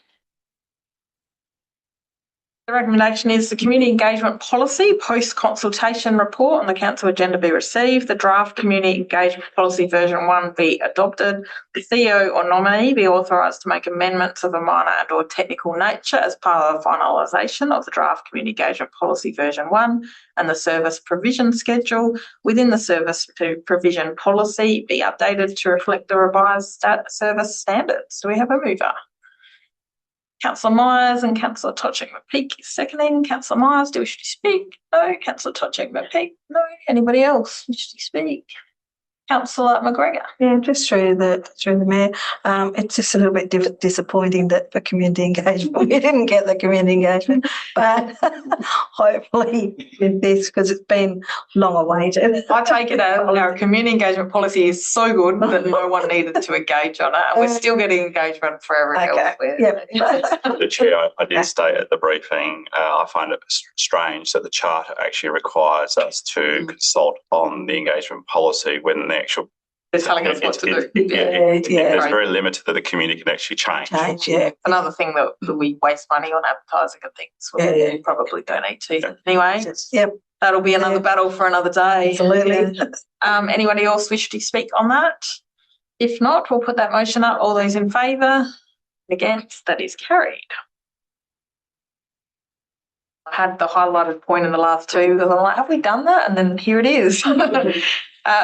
The recommendation is the community engagement policy post-consultation report on the council agenda be received. The draft community engagement policy version 1 be adopted. The CEO or nominee be authorised to make amendments of a minor and or technical nature as part of the finalisation of the draft community engagement policy version 1 and the service provision schedule within the service provision policy be updated to reflect the revised service standards. Do we have a mover? Councillor Myers and Councillor Tochek-McPeak is seconding. Councillor Myers, do you wish to speak? No. Councillor Tochek-McPeak? No. Anybody else wish to speak? Councillor McGregor?
Yeah, just through the mayor. It's just a little bit disappointing that for community engagement we didn't get the community engagement, but hopefully with this, because it's been long awaited.
I take it as our community engagement policy is so good that no one needed to engage on it, and we're still getting engagement for everyone else.
the chair, I did state at the briefing, I find it strange that the charter actually requires us to consult on the engagement policy when the actual
They're telling us what to do.
It's very limited that the community can actually change.
Another thing that we waste money on advertising and things. We probably don't need to. Anyway, that'll be another battle for another day.
Absolutely.
Anybody else wish to speak on that? If not, we'll put that motion up. All those in favour? Against? That is carried. I had the highlighted point in the last two because I'm like, have we done that? And then here it is.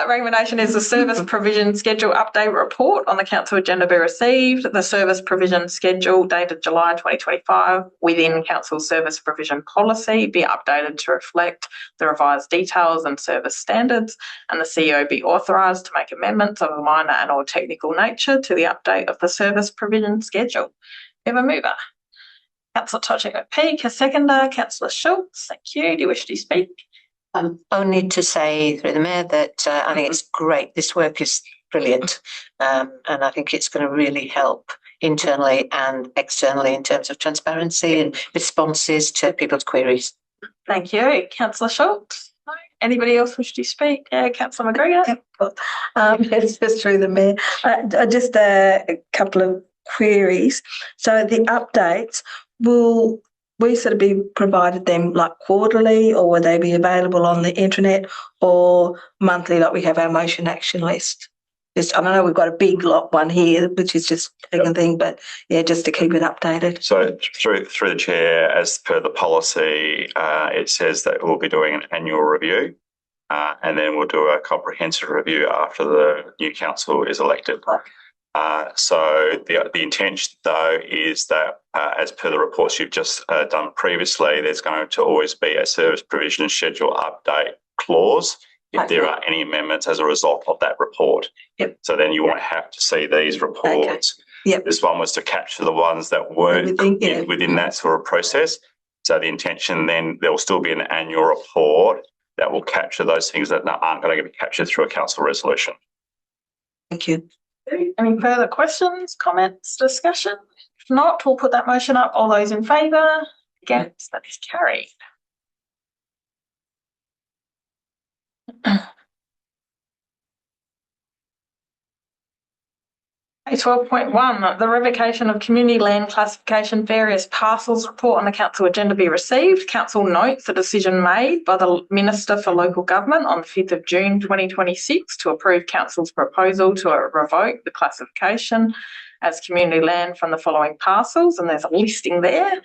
Recommendation is the service provision schedule update report on the council agenda be received. The service provision schedule dated July 2025 within council service provision policy be updated to reflect the revised details and service standards, and the CEO be authorised to make amendments of a minor and or technical nature to the update of the service provision schedule. We have a mover. Councillor Tochek-McPeak, a seconder. Councillor Schultz, thank you. Do you wish to speak?
Only to say through the mayor that I think it's great. This work is brilliant, and I think it's going to really help internally and externally in terms of transparency and responses to people's queries.
Thank you. Councillor Schultz? No. Anybody else wish to speak? Councillor McGregor?
It's just through the mayor. Just a couple of queries. So the updates, will we sort of be provided them like quarterly, or will they be available on the internet or monthly like we have our motion action list? Just, I know we've got a big one here, which is just a thing, but just to keep it updated.
So through the chair, as per the policy, it says that we'll be doing an annual review, and then we'll do a comprehensive review after the new council is elected. So the intention, though, is that as per the reports you've just done previously, there's going to always be a service provision schedule update clause if there are any amendments as a result of that report. So then you won't have to see these reports. This one was to capture the ones that weren't within that sort of process. So the intention then, there will still be an annual report that will capture those things that aren't going to be captured through a council resolution.
Thank you.
Any further questions, comments, discussion? If not, we'll put that motion up. All those in favour? Against? That is carried. 12.1, the revocation of community land classification various parcels report on the council agenda be received. Council notes the decision made by the Minister for Local Government on the 5th of June 2026 to approve council's proposal to revoke the classification as community land from the following parcels, and there's a listing there.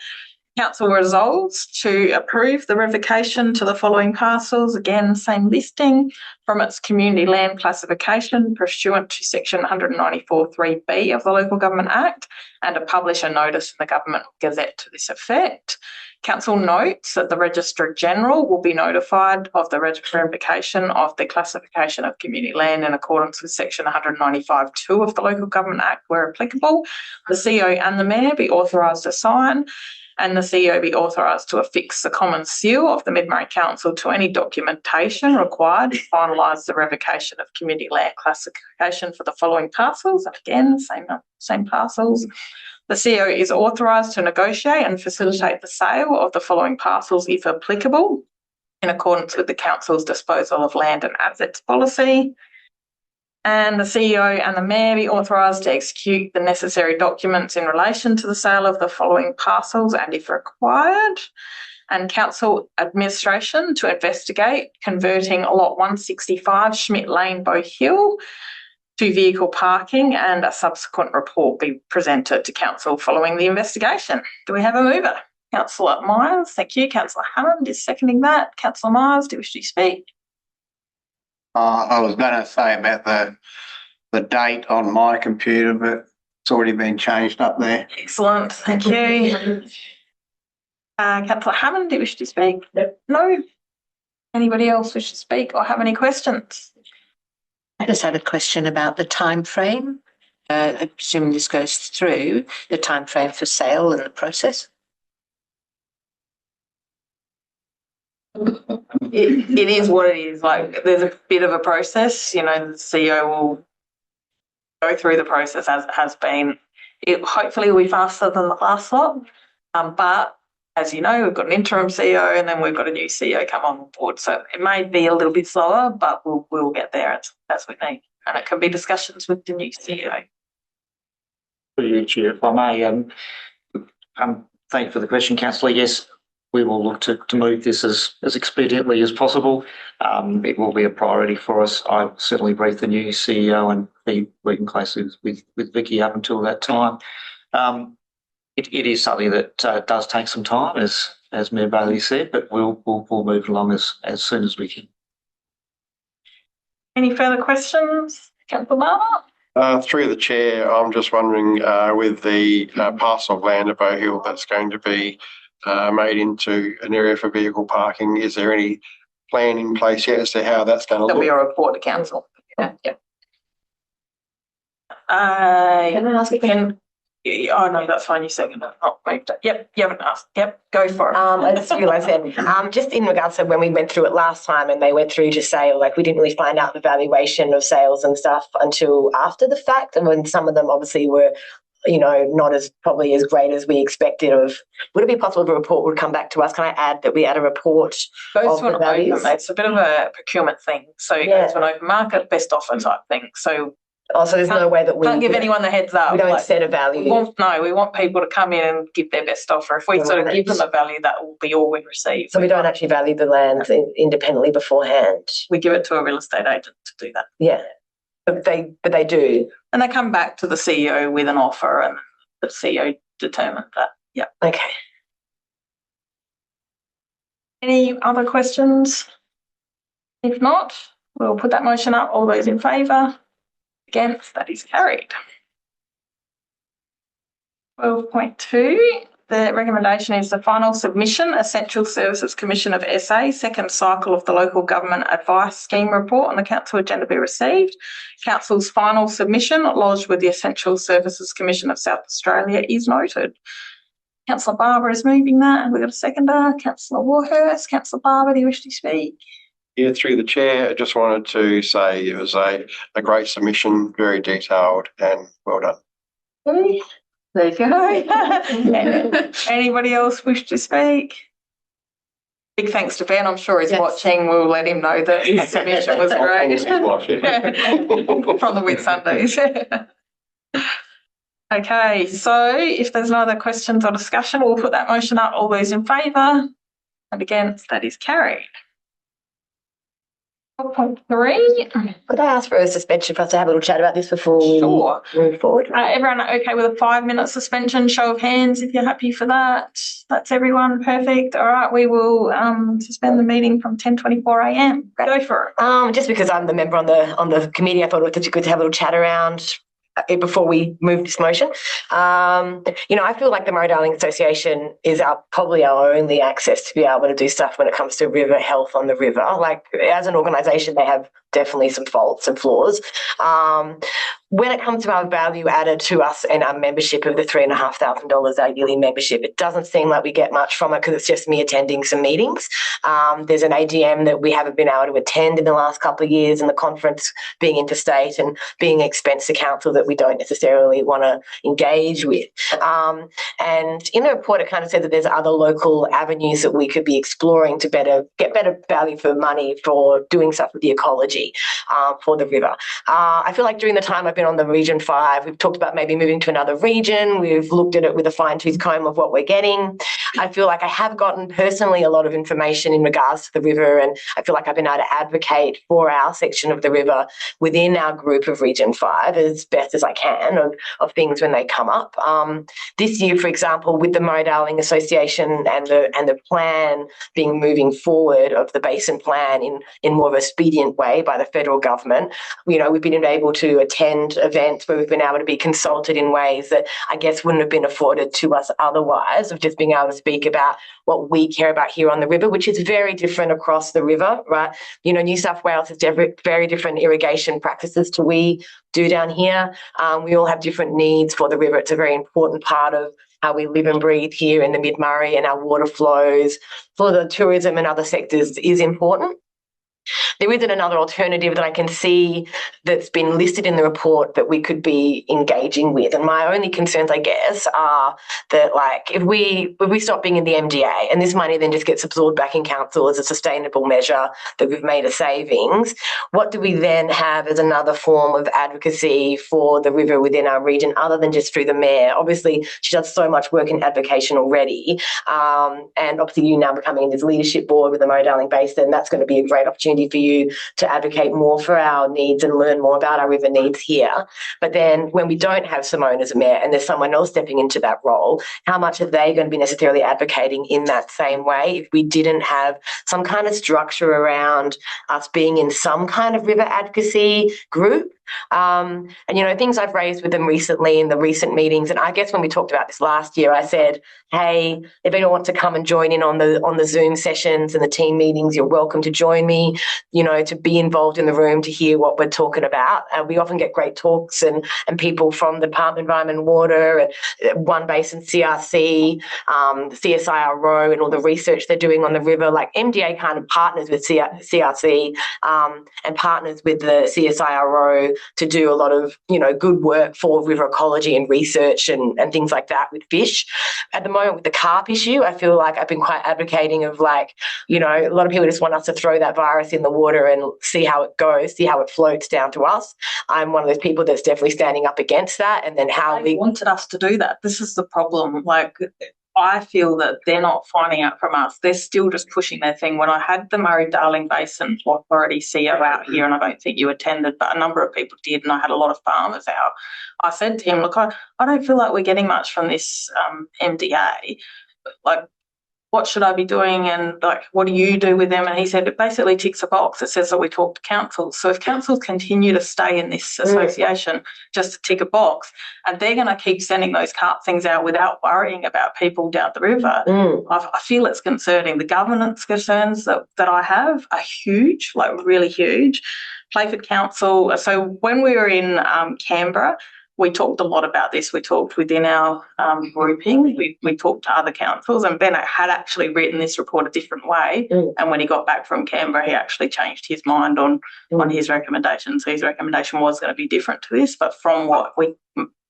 Council resolves to approve the revocation to the following parcels, again, same listing, from its community land classification pursuant to section 194(3)(b) of the Local Government Act, and to publish a notice in the Government Gazette to this effect. Council notes that the Registrar General will be notified of the revocation of the classification of community land in accordance with section 195(2) of the Local Government Act where applicable. The CEO and the Mayor be authorised to sign, and the CEO be authorised to affix the common seal of the Mid-Murray Council to any documentation required to finalise the revocation of community land classification for the following parcels. And again, same parcels. The CEO is authorised to negotiate and facilitate the sale of the following parcels if applicable, in accordance with the Council's disposal of land and assets policy. And the CEO and the Mayor be authorised to execute the necessary documents in relation to the sale of the following parcels and if required. And Council administration to investigate converting lot 165 Schmidt Lane, Bow Hill to vehicle parking, and a subsequent report be presented to Council following the investigation. Do we have a mover? Councillor Myers, thank you. Councillor Hammond is seconding that. Councillor Myers, do you wish to speak?
I was going to say about the date on my computer, but it's already been changed up there.
Excellent, thank you. Councillor Hammond, do you wish to speak? No. Anybody else wish to speak or have any questions?
I just had a question about the time frame. I presume this goes through the time frame for sale and the process.
It is what it is. Like, there's a bit of a process. You know, the CEO will go through the process as it has been. It hopefully will be faster than the last lot. But as you know, we've got an interim CEO and then we've got a new CEO come on board. So it may be a little bit slower, but we'll get there as we need. And it can be discussions with the new CEO.
Chair, if I may, thank you for the question, Councillor. Yes, we will look to move this as expediently as possible. It will be a priority for us. I certainly briefed the new CEO and be working closely with Vicky up until that time. It is something that does take some time, as Mayor Bailey said, but we'll move along as soon as we can.
Any further questions? Councillor Barber?
Through the chair, I'm just wondering, with the parcel of land at Bow Hill that's going to be made into an area for vehicle parking, is there any plan in place yet as to how that's going to look?
There'll be a report to council. Yeah. Can I ask again? Oh no, that's fine. You second it. Oh, wait. Yep, you haven't asked. Yep, go for it.
I just realised then, just in regards to when we went through it last time and they went through to sale, like we didn't really find out the valuation of sales and stuff until after the fact, and when some of them obviously were, you know, not as probably as great as we expected. Would it be possible the report would come back to us? Can I add that we add a report?
Goes to an open, it's a bit of a procurement thing. So it goes to an open market, best offer type thing. So
there's no way that we
can't give anyone the heads up.
We don't set a value.
We want people to come in and give their best offer. If we sort of give them a value, that will be all we receive.
So we don't actually value the land independently beforehand.
We give it to a real estate agent to do that.
Yeah, but they do,
and they come back to the CEO with an offer, and the CEO determined that. Yeah.
Okay.
Any other questions? If not, we'll put that motion up. All those in favour? Against? That is carried. 12.2, the recommendation is the final submission, Essential Services Commission of SA, second cycle of the Local Government Advice Scheme report on the Council agenda be received. Council's final submission lodged with the Essential Services Commission of South Australia is noted. Councillor Barber is moving that, and we've got a seconder. Councillor Warhurst. Councillor Barber, do you wish to speak?
Yeah, through the chair, I just wanted to say it was a great submission, very detailed and well done.
Okay. There you go. Anybody else wish to speak? Big thanks to Ben. I'm sure he's watching. We'll let him know that his submission was great. From the Whitsundays. Okay, so if there's no other questions or discussion, we'll put that motion up. All those in favour and against, that is carried. 4.3.
Could I ask for a suspension for us to have a little chat about this before we
Sure.
move forward?
Everyone okay with a 5-minute suspension? Show of hands if you're happy for that. That's everyone. Perfect. All right, we will suspend the meeting from 10:24 a.m. Go for it.
Just because I'm the member on the committee, I thought it was good to have a little chat around before we move this motion. I feel like the Murray-Darling Association is probably our only access to be able to do stuff when it comes to river health on the river. Like, as an organisation, they have definitely some faults and flaws. When it comes to our value added to us and our membership of the $3,500 our yearly membership, it doesn't seem like we get much from it because it's just me attending some meetings. There's an AGM that we haven't been able to attend in the last couple of years, and the conference being interstate and being an expense to council that we don't necessarily want to engage with. And in the report, it kind of said that there's other local avenues that we could be exploring to get better value for money for doing stuff with the ecology for the river. I feel like during the time I've been on the Region 5, we've talked about maybe moving to another region. We've looked at it with a fine-tooth comb of what we're getting. I feel like I have gotten personally a lot of information in regards to the river, and I feel like I've been able to advocate for our section of the river within our group of Region 5 as best as I can of things when they come up. This year, for example, with the Murray-Darling Association and the plan being moving forward of the basin plan in more of a expedient way by the federal government, we've been able to attend events where we've been able to be consulted in ways that I guess wouldn't have been afforded to us otherwise, of just being able to speak about what we care about here on the river, which is very different across the river, right? New South Wales has very different irrigation practices to we do down here. We all have different needs for the river. It's a very important part of how we live and breathe here in the Mid-Murray, and our water flows for the tourism and other sectors is important. There isn't another alternative that I can see that's been listed in the report that we could be engaging with. And my only concerns, I guess, are that, like, if we stop being in the MDA and this money then just gets absorbed back in council as a sustainable measure that we've made a savings, what do we then have as another form of advocacy for the river within our region other than just through the mayor? Obviously, she does so much work in advocation already. And obviously you now becoming in this leadership board with the Murray-Darling Basin, that's going to be a great opportunity for you to advocate more for our needs and learn more about our river needs here. But then when we don't have Simone as a mayor and there's someone else stepping into that role, how much are they going to be necessarily advocating in that same way if we didn't have some kind of structure around us being in some kind of river advocacy group? And things I've raised with them recently in the recent meetings, and I guess when we talked about this last year, I said, hey, if anyone wants to come and join in on the Zoom sessions and the team meetings, you're welcome to join me, to be involved in the room to hear what we're talking about. We often get great talks and people from the Department of Environment and Water, and One Basin CRC, CSIRO, and all the research they're doing on the river. Like, MDA kind of partners with CRC and partners with the CSIRO to do a lot of, good work for river ecology and research and things like that with fish. At the moment with the carp issue, I feel like I've been quite advocating of, like, a lot of people just want us to throw that virus in the water and see how it goes, see how it floats down to us. I'm one of those people that's definitely standing up against that. And then how
They wanted us to do that. This is the problem. Like, I feel that they're not finding out from us. They're still just pushing their thing. When I had the Murray-Darling Basin Authority CEO out here, and I don't think you attended, but a number of people did, and I had a lot of farmers out, I said to him, look, I don't feel like we're getting much from this MDA. Like, what should I be doing, and, like, what do you do with them? And he said it basically ticks a box. It says that we talk to council. So if councils continue to stay in this association just to tick a box, and they're going to keep sending those carp things out without worrying about people down the river, I feel it's concerning. The governance concerns that I have are huge, like really huge. Playford Council, so when we were in Canberra, we talked a lot about this. We talked within our grouping. We talked to other councils, and Bennett had actually written this report a different way. And when he got back from Canberra, he actually changed his mind on his recommendation. So his recommendation was going to be different to this, but from what we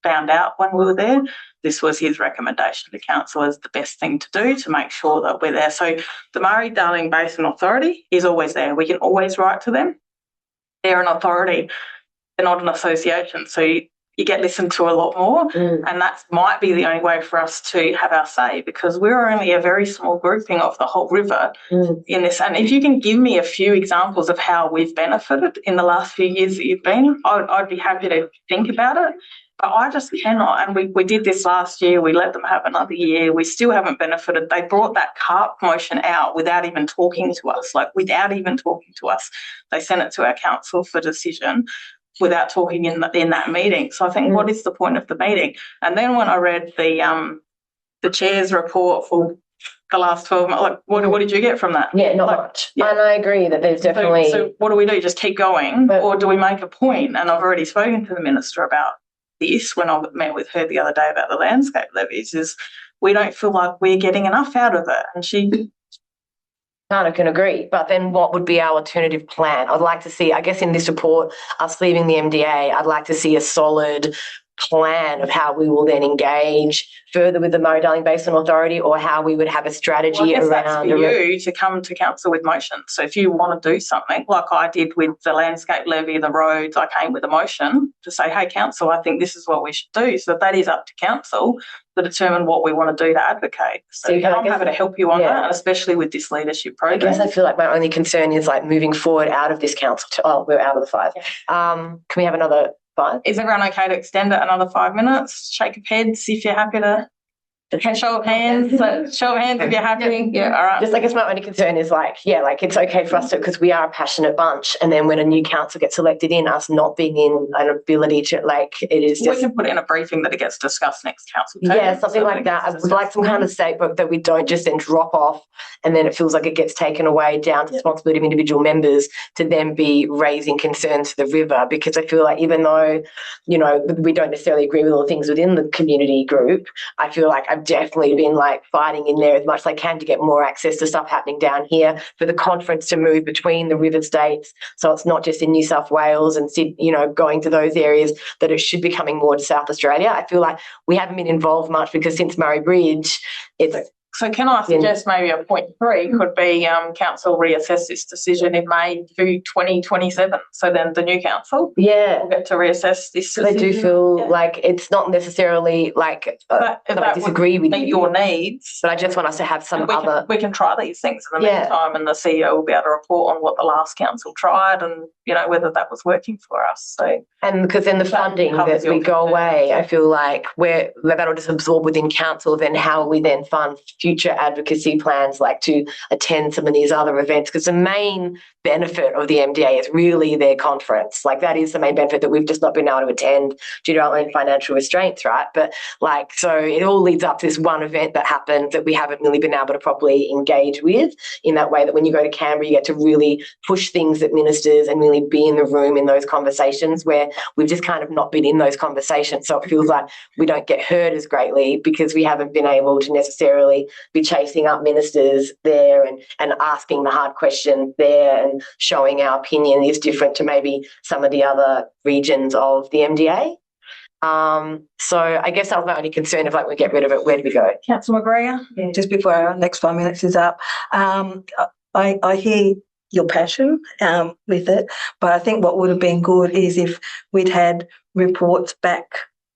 found out when we were there, this was his recommendation to council as the best thing to do to make sure that we're there. So the Murray-Darling Basin Authority is always there. We can always write to them. They're an authority. They're not an association. So you get listened to a lot more. And that might be the only way for us to have our say, because we're only a very small grouping of the whole river in this. And if you can give me a few examples of how we've benefited in the last few years that you've been, I'd be happy to think about it. But I just cannot. And we did this last year. We let them have another year. We still haven't benefited. They brought that CARP motion out without even talking to us, They sent it to our council for decision without talking in that meeting. So I think, what is the point of the meeting? And then when I read the chair's report for the last 12 months, like, what did you get from that?
Yeah, not much. Yeah. And I agree that there's definitely...
So what do? Just keep going? Or do we make a point? And I've already spoken to the minister about this when I met with her the other day about the landscape levies, is we don't feel like we're getting enough out of it. And she...
kind of can agree, but then what would be our alternative plan? I'd like to see, I guess in this report, us leaving the MDA, I'd like to see a solid plan of how we will then engage further with the Murray-Darling Basin Authority, or how we would have a strategy around...
that's for you to come to council with motions. So if you want to do something like I did with the landscape levy, the roads, I came with a motion to say, hey, council, I think this is what we should do. So that is up to council to determine what we want to do to advocate. So I'm happy to help you on that, especially with this leadership program.
I guess I feel like my only concern is like moving forward out of this council we're out of the 5. Can we have another 5?
Is everyone okay to extend it another 5 minutes? Shake of heads if you're happy to. Show of hands. Show of hands if you're happy. Yeah, all right.
Just I guess my only concern is it's okay for us to, because we are a passionate bunch, and then when a new council gets elected in, us not being in an ability to it is just...
We can put it in a briefing that it gets discussed next council.
Yeah, something like that. I would like some kind of statement that we don't just then drop off and then it feels like it gets taken away down to the responsibility of individual members to then be raising concerns for the river, because I feel like even though, we don't necessarily agree with all the things within the community group, I feel like I've definitely been fighting in there as much as I can to get more access to stuff happening down here, for the conference to move between the river states, so it's not just in New South Wales and going to those areas, that it should be coming more to South Australia. I feel like we haven't been involved much because since Murray Bridge, it's...
So can I suggest maybe a point 3 could be council reassess this decision in May 2027. So then the new council will get to reassess this decision.
I do feel like it's not necessarily I disagree with
your needs.
But I just want us to have some
we can try these things in the meantime, and the CEO will be able to report on what the last council tried and, whether that was working for us. So,
and because then the funding that we go away, I feel like that'll just absorb within council, then how we then fund future advocacy plans, to attend some of these other events, because the main benefit of the MDA is really their conference. That is the main benefit that we've just not been able to attend due to our own financial restraints, right? But so it all leads up to this one event that happened that we haven't really been able to properly engage with in that way, that when you go to Canberra, you get to really push things at ministers and really be in the room in those conversations, where we've just kind of not been in those conversations. So it feels like we don't get heard as greatly because we haven't been able to necessarily be chasing up ministers there and asking the hard questions there, and showing our opinion is different to maybe some of the other regions of the MDA. So I guess that was my only concern. If we get rid of it, where do we go?
Councillor McGregor?
Yeah, just before our next 5 minutes is up, I hear your passion with it, but I think what would have been good is if we'd had reports back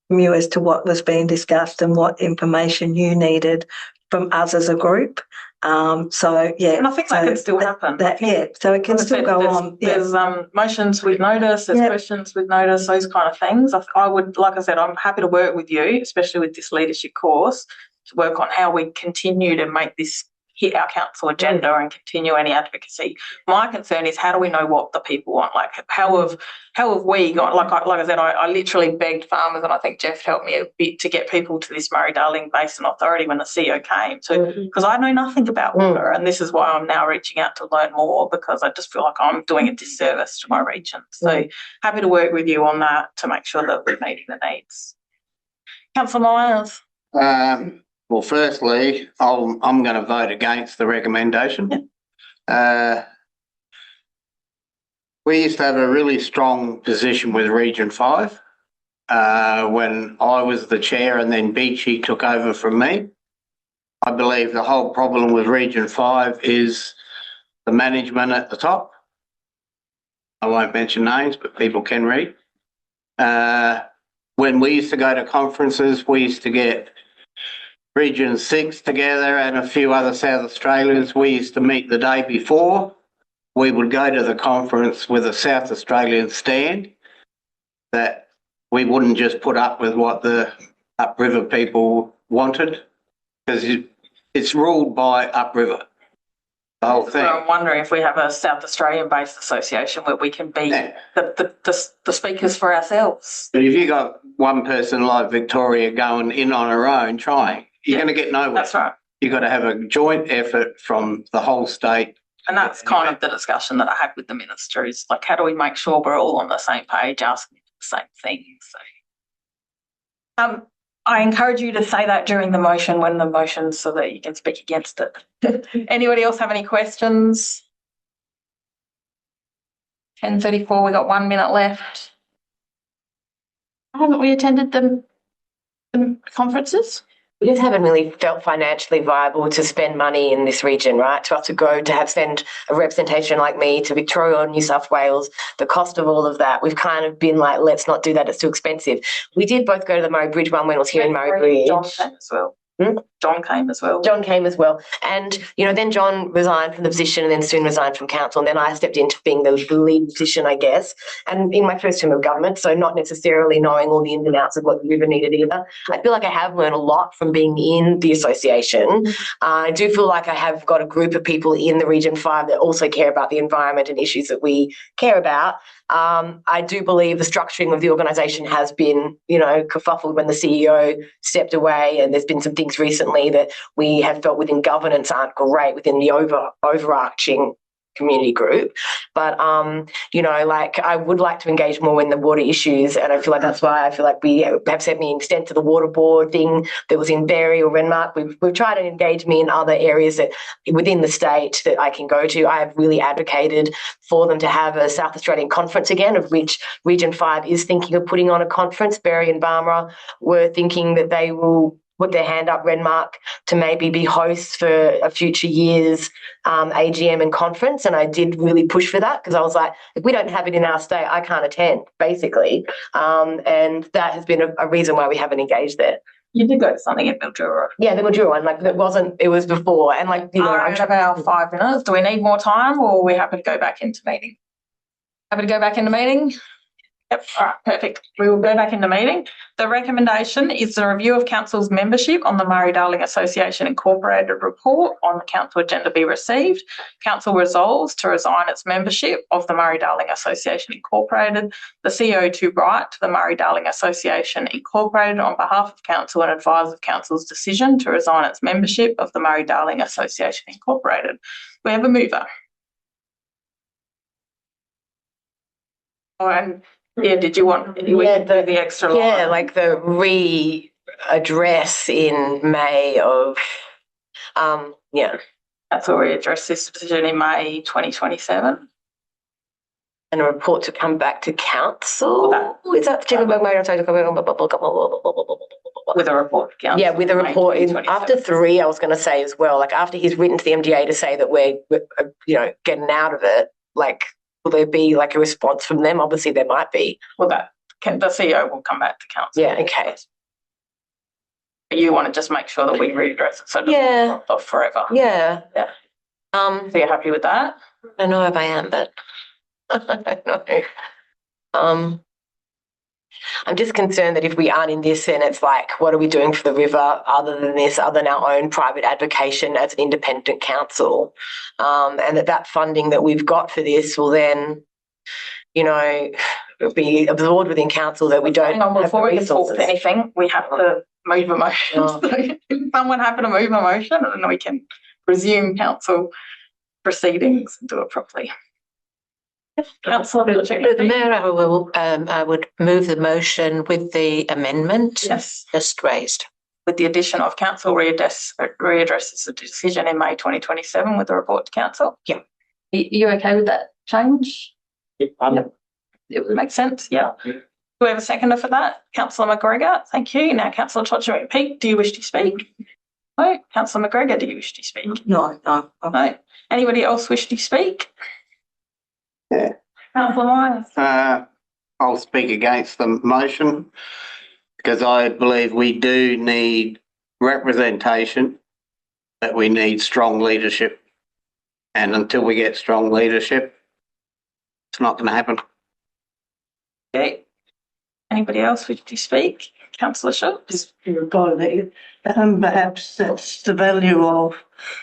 from you as to what was being discussed and what information you needed from us as a group. And I think that can still happen. So it can still go on. There's motions with notice, there's questions with notice, those kind of things. I would, like I said, I'm happy to work with you, especially with this leadership course, to work on how we continue to make this hit our council agenda and continue any advocacy. My concern is, how do we know what the people want? How have we got, like I said, I literally begged farmers, and I think Jeff helped me a bit to get people to this Murray-Darling Basin Authority when the CEO came, because I know nothing about water, and this is why I'm now reaching out to learn more, because I just feel like I'm doing a disservice to my region. So happy to work with you on that to make sure that we're meeting the needs. Councillor Myers.
Well, firstly, I'm going to vote against the recommendation. We used to have a really strong position with Region 5 when I was the chair, and then Beachy took over from me. I believe the whole problem with Region 5 is the management at the top. I won't mention names, but people can read. when we used to go to conferences, we used to get Region 6 together and a few other South Australians. We used to meet the day before. We would go to the conference with a South Australian stand, that we wouldn't just put up with what the upriver people wanted, because it's ruled by upriver, the whole
So
thing.
I'm wondering if we have a South Australian-based association where we can be
Yeah.
the speakers for ourselves.
But if you got one person like Victoria going in on her own trying, you're
Yeah,
going to get nowhere.
That's right.
You've got to have a joint effort from the whole state.
And that's kind of the discussion that I had with the minister, is like, how do we make sure we're all on the same page, asking the same things? So, I encourage you to say that during the motion, when the motion, so that you can speak against it. Anybody else have any questions? 10:34, we got 1 minute left.
Haven't we attended the conferences?
We just haven't really felt financially viable to spend money in this region, right? To have to go to have send a representation like me to Victoria or New South Wales, the cost of all of that, we've kind of been like, let's not do that, it's too expensive. We did both go to the Murray Bridge one when it was here in Murray Bridge.
John came as well. John came as well.
John came as well. And, you know, then John resigned from the position and then soon resigned from council. And then I stepped into being the lead position, I guess, and in my first term of government, so not necessarily knowing all the ins and outs of what the river needed either. I feel like I have learned a lot from being in the association. I do feel like I have got a group of people in the Region 5 that also care about the environment and issues that we care about. I do believe the structuring of the organisation has been, you know, kerfuffled when the CEO stepped away, and there's been some things recently that we have felt within governance aren't great within the overarching community group. But, you know, like I would like to engage more in the water issues, and I feel like that's why I feel like we have sent me instead to the water board thing that was in Berry or Renmark. We've tried to engage me in other areas that within the state that I can go to. I have really advocated for them to have a South Australian conference again, of which Region 5 is thinking of putting on a conference. Berry and Barmera were thinking that they will put their hand up, Renmark, to maybe be hosts for a future year's AGM and conference. And I did really push for that, because I was like, if we don't have it in our state, I can't attend, basically. And that has been a reason why we haven't engaged there.
You did go to something at Mildura.
Yeah, the Mildura one, like it was before. And like, you know,
I'm trying our 5 minutes. Do we need more time, or are we happy to go back into meeting? Happy to go back into meeting? Yep. All right, perfect. We will go back into meeting. The recommendation is the review of council's membership on the Murray-Darling Association Incorporated report on the council agenda be received. Council resolves to resign its membership of the Murray-Darling Association Incorporated. The CEO to write to the Murray-Darling Association Incorporated on behalf of council and advise of council's decision to resign its membership of the Murray-Darling Association Incorporated. We have a mover. Oh, and yeah, did you want the extra line?
Yeah, like the readdress in May of, yeah.
That's where we address this decision in May 2027.
And a report to come back to council. Is that the
with a report to council?
Yeah, with a report. After 3, I was going to say as well, like after he's written to the MDA to say that we're you know, getting out of it, like, will there be like a response from them? Obviously, there might be.
Well, the CEO will come back to council.
Yeah, okay.
You want to just make sure that we readdress it so it doesn't off forever.
Yeah.
Yeah. So you're happy with that?
I don't know if I am, but I don't know. I'm just concerned that if we aren't in this, then it's like, what are we doing for the river other than this, other than our own private advocation as an independent council? And that funding that we've got for this will then, you know, be absorbed within council that we don't have
before
the
we talk
resources.
anything, we have to move a motion.
Oh.
So if someone happen to move a motion, and then we can resume council proceedings and do it properly. Councillor
The Mayor, I would move the motion with the amendment just raised.
With the addition of council readdresses the decision in May 2027 with a report to council.
Yeah.
Are you okay with that change?
Yep.
It would make sense, yeah. Do we have a seconder for that? Councillor McGregor, thank you. Now Councillor Tocher-McPeak, do you wish to speak? No. Councillor McGregor, do you wish to speak?
No.
No. Anybody else wish to speak?
Yeah.
Councillor Myers.
I'll speak against the motion. because I believe we do need representation, that we need strong leadership. And until we get strong leadership, it's not going to happen.
Okay. Anybody else wish to speak? Councillor Schultz?
Perhaps that's the value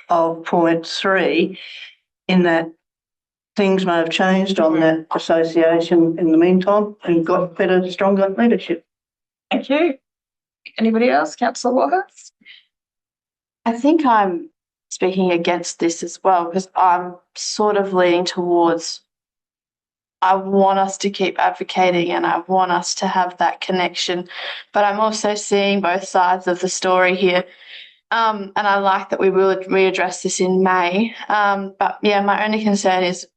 of point 3, in that things may have changed on that association in the meantime and got better, stronger leadership.
Thank you. Anybody else? Councillor Waters?
I think I'm speaking against this as well, because I'm sort of leaning towards, I want us to keep advocating and I want us to have that connection, but I'm also seeing both sides of the story here. And I like that we will readdress this in May. But yeah, my only concern is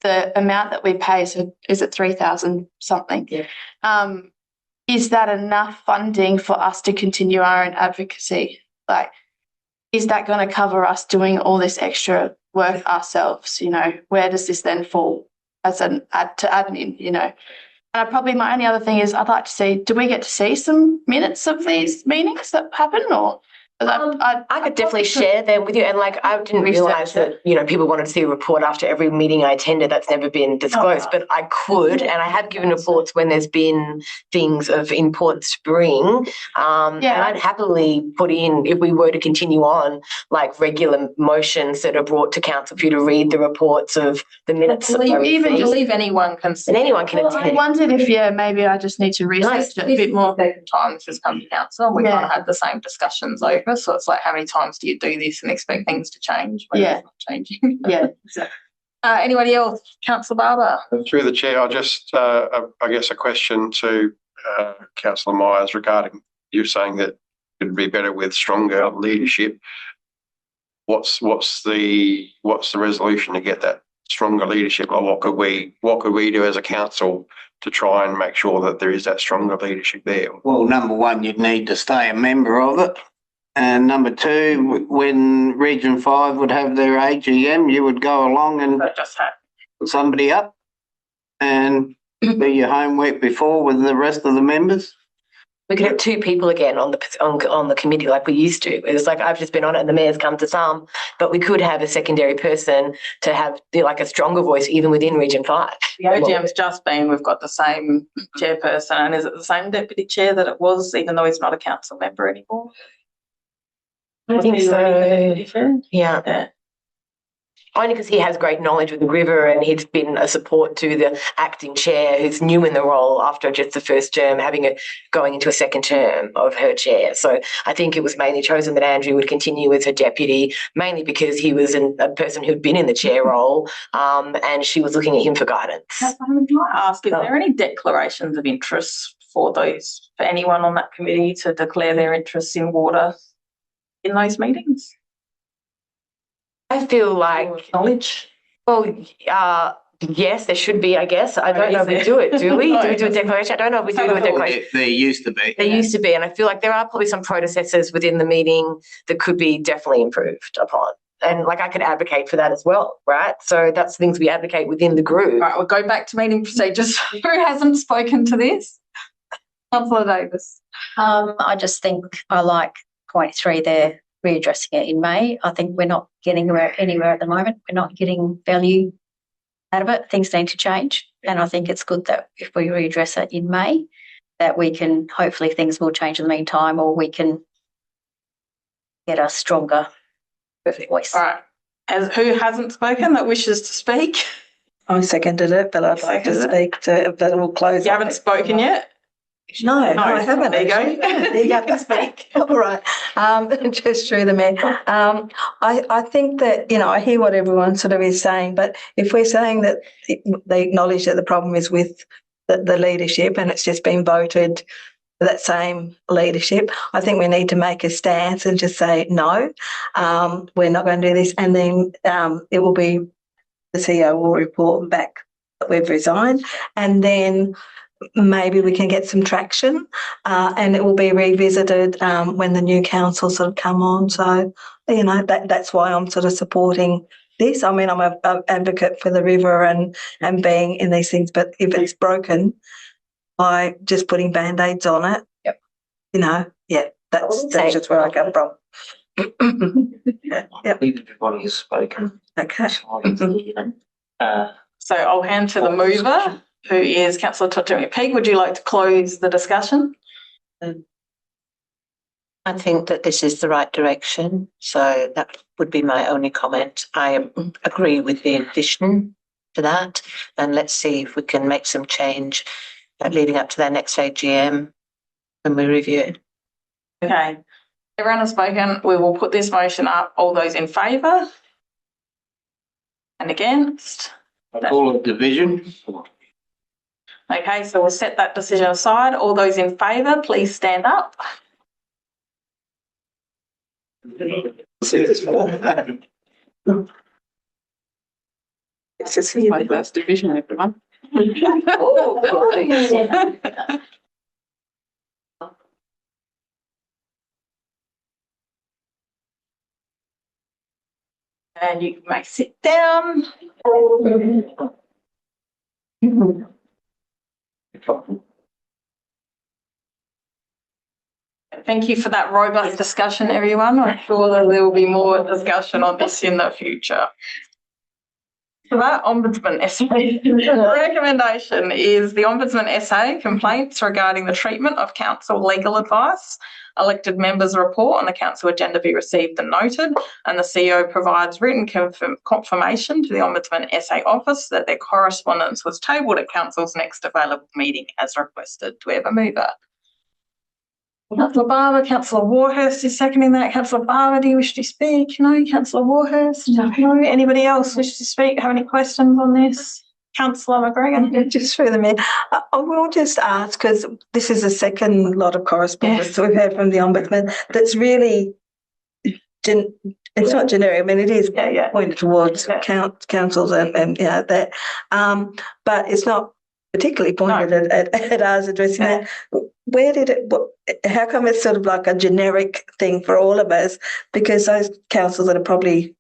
the amount that we pay. So is it 3,000 something?
Yeah.
Is that enough funding for us to continue our own advocacy? Like, is that going to cover us doing all this extra work ourselves? You know, where does this then fall as an add to admin? You know, and my only other thing is I'd like to see, do we get to see some minutes of these meetings that happen, or?
I could definitely share them with you. And like, I didn't realise that, you know, people wanted to see a report after every meeting I attended. That's never been disclosed, but I could, and I have given reports when there's been things of importance to bring. And I'd happily put in, if we were to continue on, like regular motions that are brought to council for you to read the reports of the minutes.
I believe anyone can see.
And anyone can attend.
I wondered if, maybe I just need to research it a bit more.
Times has come to council. We've kind of had the same discussions over. So it's like, how many times do you do this and expect things to change when it's not changing?
Yeah.
Anybody else? Councillor Barber?
Through the chair, I just, I guess a question to Councillor Myers regarding you saying that it would be better with stronger leadership. What's the resolution to get that stronger leadership? Or what could we do as a council to try and make sure that there is that stronger leadership there?
Well, number one, you'd need to stay a member of it. And number 2, when Region 5 would have their AGM, you would go along and put somebody up and do your homework before with the rest of the members.
We could have 2 people again on the committee like we used to. It was like, I've just been on it and the mayor's come to some, but we could have a secondary person to have like a stronger voice even within Region 5.
The OGM's just been, we've got the same chairperson, and is it the same deputy chair that it was, even though he's not a council member anymore?
I think so. Yeah. Only because he has great knowledge with the river, and he's been a support to the acting chair who's new in the role after just the first term, going into a second term of her chair. So I think it was mainly chosen that Andrew would continue as her deputy, mainly because he was a person who'd been in the chair role, and she was looking at him for guidance.
Can I ask, is there any declarations of interest for anyone on that committee to declare their interest in water in those meetings?
I feel like
knowledge.
Well, yes, there should be. I guess I don't know if we do it. Do we? Do we do a declaration? I don't know if we do a declaration.
There used to be.
There used to be, and I feel like there are probably some processes within the meeting that could be definitely improved upon. And like I could advocate for that as well, right? So that's things we advocate within the group.
Right, we'll go back to meeting procedures. Who hasn't spoken to this? Councillor Davis.
I just think I like point 3 there, readdressing it in May. I think we're not getting anywhere at the moment. We're not getting value out of it. Things need to change. And I think it's good that if we readdress it in May, that we can, hopefully things will change in the meantime, or we can get a stronger voice.
All right. Who hasn't spoken that wishes to speak?
I seconded it, but I'd like to speak to, but we'll close.
You haven't spoken yet?
No, I haven't.
There you go.
There you go, can speak. All right. Just through the mayor. I think that, I hear what everyone sort of is saying, but if we're saying that they acknowledge that the problem is with the leadership and it's just been voted for that same leadership, I think we need to make a stance and just say, no, we're not going to do this. And then it will be, the CEO will report back that we've resigned, and then maybe we can get some traction, and it will be revisited when the new council sort of come on. So, that's why I'm sort of supporting this. I mean, I'm an advocate for the river and being in these things, but if it's broken by just putting Band-Aids on it, that's just where I come from. Yeah.
Everybody has spoken.
Okay.
So I'll hand to the mover, who is Councillor Totomi-Peake. Would you like to close the discussion?
I think that this is the right direction, so that would be my only comment. I agree with the addition to that, and let's see if we can make some change leading up to their next AGM when we review it.
Okay. Everyone has spoken. We will put this motion up. All those in favour? And against?
I call it division.
Okay, so we'll set that decision aside. All those in favour, please stand up.
It's just my first division, everyone.
And you may sit down. Thank you for that robust discussion, everyone. I'm sure that there will be more discussion on this in the future. So that Ombudsman essay, the recommendation is the Ombudsman essay, complaints regarding the treatment of council legal advice. Elected members' report on the council agenda be received and noted, and the CEO provides written confirmation to the Ombudsman essay office that their correspondence was tabled at council's next available meeting as requested. Do we have a mover? Councillor Barber, Councillor Warhurst is seconding that. Councillor Barber, do you wish to speak? No. Councillor Warhurst? No. Anybody else wish to speak? Have any questions on this? Councillor McGregor?
Just through the mayor, I will just ask, because this is the second lot of correspondence we've had from the Ombudsman that's really, it's not generic. I mean, it is pointed towards councils and that, but it's not particularly pointed at us addressing that. Where did it, how come it's sort of like a generic thing for all of us? Because those councils that are probably...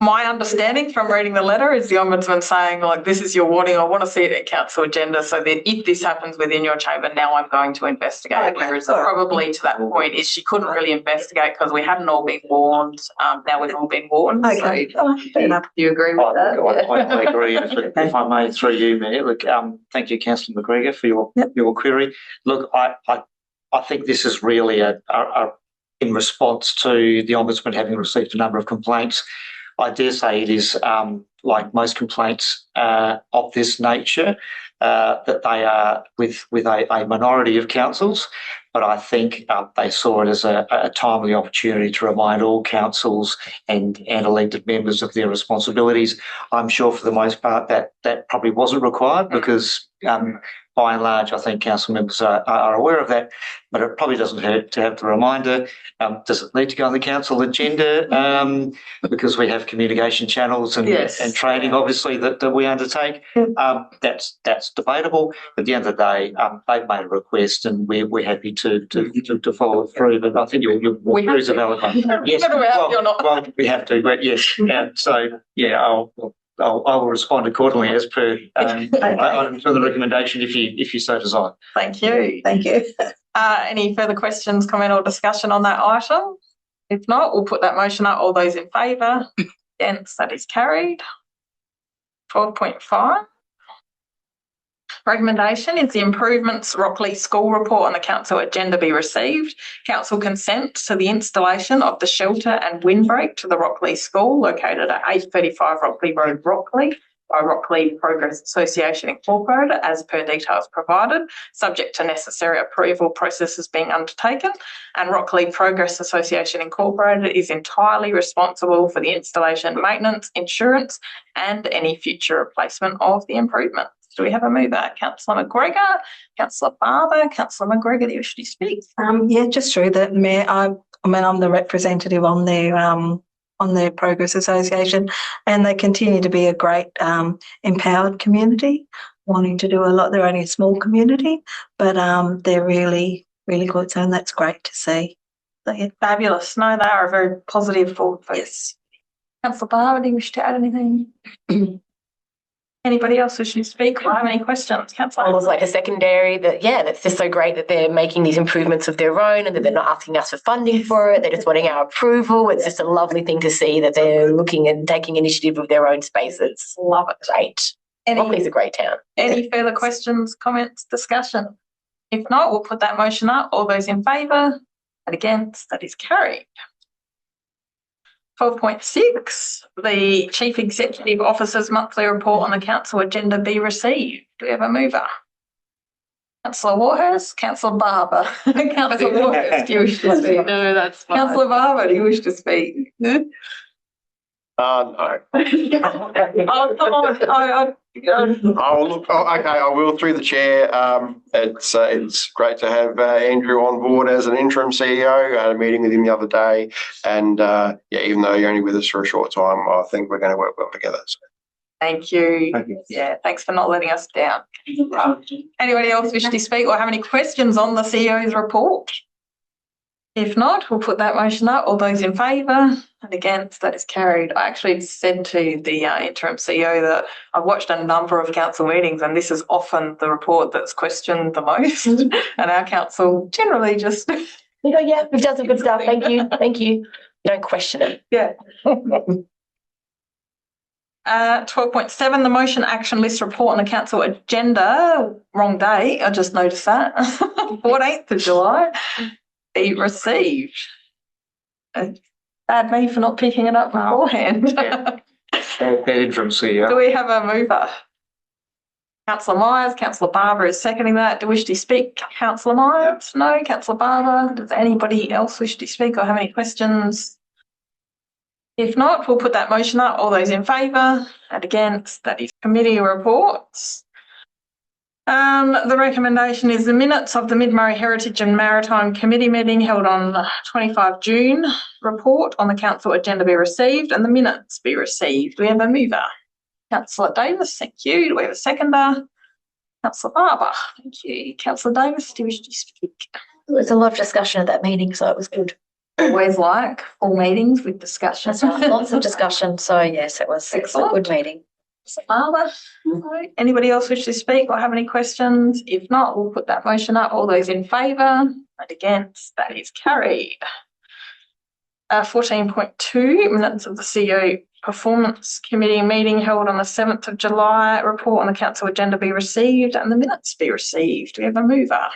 My understanding from reading the letter is the Ombudsman saying, like, this is your warning. I want to see it at council agenda so that if this happens within your chamber, now I'm going to investigate. Okay. Whereas probably to that point is she couldn't really investigate because we hadn't all been warned. Now we've all been warned.
Okay.
So fair enough. Do you agree with that?
I agree. If I may, through you, Mayor. Look, thank you, Councillor McGregor, for your query. Look, I think this is really in response to the Ombudsman having received a number of complaints. I dare say it is like most complaints of this nature, that they are with a minority of councils, but I think they saw it as a timely opportunity to remind all councils and elected members of their responsibilities. I'm sure for the most part that probably wasn't required because by and large, I think council members are aware of that, but it probably doesn't hurt to have the reminder. Does it need to go on the council agenda? Because we have communication channels and training, obviously, that we undertake. That's debatable. At the end of the day, they've made a request and we're happy to follow it through. But I think your query is a valid one. Yes, well, we have to, but yes. So, yeah, I will respond accordingly as per the recommendation if you so desire.
Thank you. Thank you. Any further questions, comment or discussion on that item? If not, we'll put that motion up. All those in favour? Against, that is carried. 12.5. Recommendation is the improvements Rockley School report on the council agenda be received. Council consent to the installation of the shelter and windbreak to the Rockley School located at 835 Rockley Road, Rockley by Rockley Progress Association Incorporated as per details provided, subject to necessary approval processes being undertaken, and Rockley Progress Association Incorporated is entirely responsible for the installation, maintenance, insurance and any future replacement of the improvement. Do we have a mover? Councillor McGregor, Councillor Barber, Councillor McGregor, do you wish to speak?
Just through the mayor. I'm the representative on their Progress Association, and they continue to be a great empowered community, wanting to do a lot. They're only a small community, but they're really, really good. So that's great to see. So, yeah.
Fabulous. No, they are a very positive forward. Yes. Councillor Barber, do you wish to add anything? Anybody else wishing to speak or have any questions? Councillor?
Almost like a secondary that's just so great that they're making these improvements of their own and that they're not asking us for funding for it. They're just wanting our approval. It's just a lovely thing to see that they're looking and taking initiative of their own spaces. Love it. Great. Rocklee's a great town.
Any further questions, comments, discussion? If not, we'll put that motion up. All those in favour and against, that is carried. 12.6, the Chief Executive Officer's monthly report on the council agenda be received. Do we have a mover? Councillor Warhurst, Councillor Barber. Councillor Warhurst, do you wish to speak?
No, that's fine.
Councillor Barber, do you wish to speak?
No.
Oh, come on.
Oh, look, okay, I will through the chair. It's great to have Andrew on board as an interim CEO. I had a meeting with him the other day, and even though you're only with us for a short time, I think we're going to work well together. So.
Thank you. Yeah, thanks for not letting us down. Anybody else wish to speak or have any questions on the CEO's report? If not, we'll put that motion up. All those in favour and against, that is carried. I actually said to the interim CEO that I've watched a number of council meetings and this is often the report that's questioned the most. And our council generally just...
You go, yeah, we've done some good stuff. Thank you. Thank you. You don't question it.
Yeah. 12.7, the motion action list report on the council agenda. Wrong day. I just noticed that. 14th of July. Be received. Bad me for not picking it up beforehand.
Interim CEO.
Do we have a mover? Councillor Myers, Councillor Barber is seconding that. Do you wish to speak? Councillor Myers? No. Councillor Barber? Does anybody else wish to speak or have any questions? If not, we'll put that motion up. All those in favour and against, that is committee reports. The recommendation is the minutes of the Mid-Murray Heritage and Maritime Committee meeting held on 25 June report on the council agenda be received and the minutes be received. Do we have a mover? Councillor Davis, thank you. Do we have a seconder? Councillor Barber, thank you. Councillor Davis, do you wish to speak?
There was a lot of discussion at that meeting, so it was good.
Always like all meetings with discussion.
That's right. Lots of discussion. So yes, it was a good meeting.
Barber, no. Anybody else wish to speak or have any questions? If not, we'll put that motion up. All those in favour and against, that is carried. 14.2, minutes of the CEO Performance Committee meeting held on the 7th of July. Report on the council agenda be received and the minutes be received. Do we have a mover?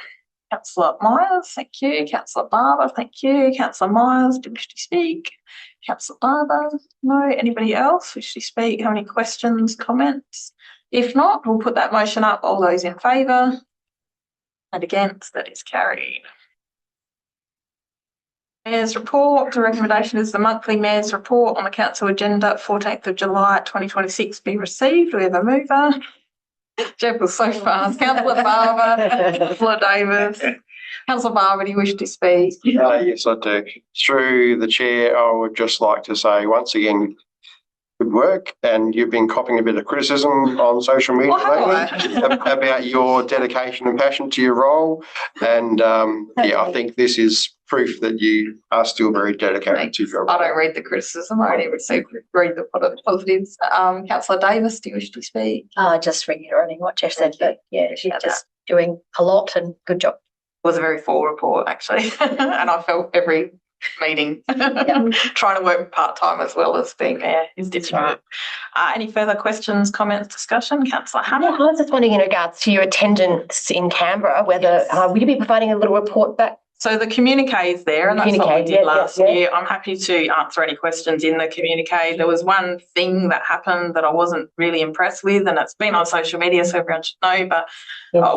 Councillor Myers, thank you. Councillor Barber, thank you. Councillor Myers, do you wish to speak? Councillor Barber, no. Anybody else wish to speak? Have any questions, comments? If not, we'll put that motion up. All those in favour and against, that is carried. Mayor's report. The recommendation is the monthly Mayor's report on the council agenda 14th of July 2026 be received. We have a mover. Jeff was so fast. Councillor Barber, Councillor Davis. Councillor Barber, do you wish to speak?
Yes, I do. Through the chair, I would just like to say once again, good work, and you've been copping a bit of criticism on social media lately about your dedication and passion to your role. And I think this is proof that you are still very dedicated to your role.
I don't read the criticism. I only read the positives. Councillor Davis, do you wish to speak?
Just reiterating what Jeff said, but yeah, she's just doing a lot and good job.
It was a very full report, actually, and I felt every meeting trying to work part-time as well as being there is difficult. Any further questions, comments, discussion? Councillor Hannah?
I was just wondering in regards to your attendance in Canberra, whether will you be providing a little report back?
So the communique is there, and that's what we did last year. I'm happy to answer any questions in the communique. There was one thing that happened that I wasn't really impressed with, and it's been on social media, so everyone should know, but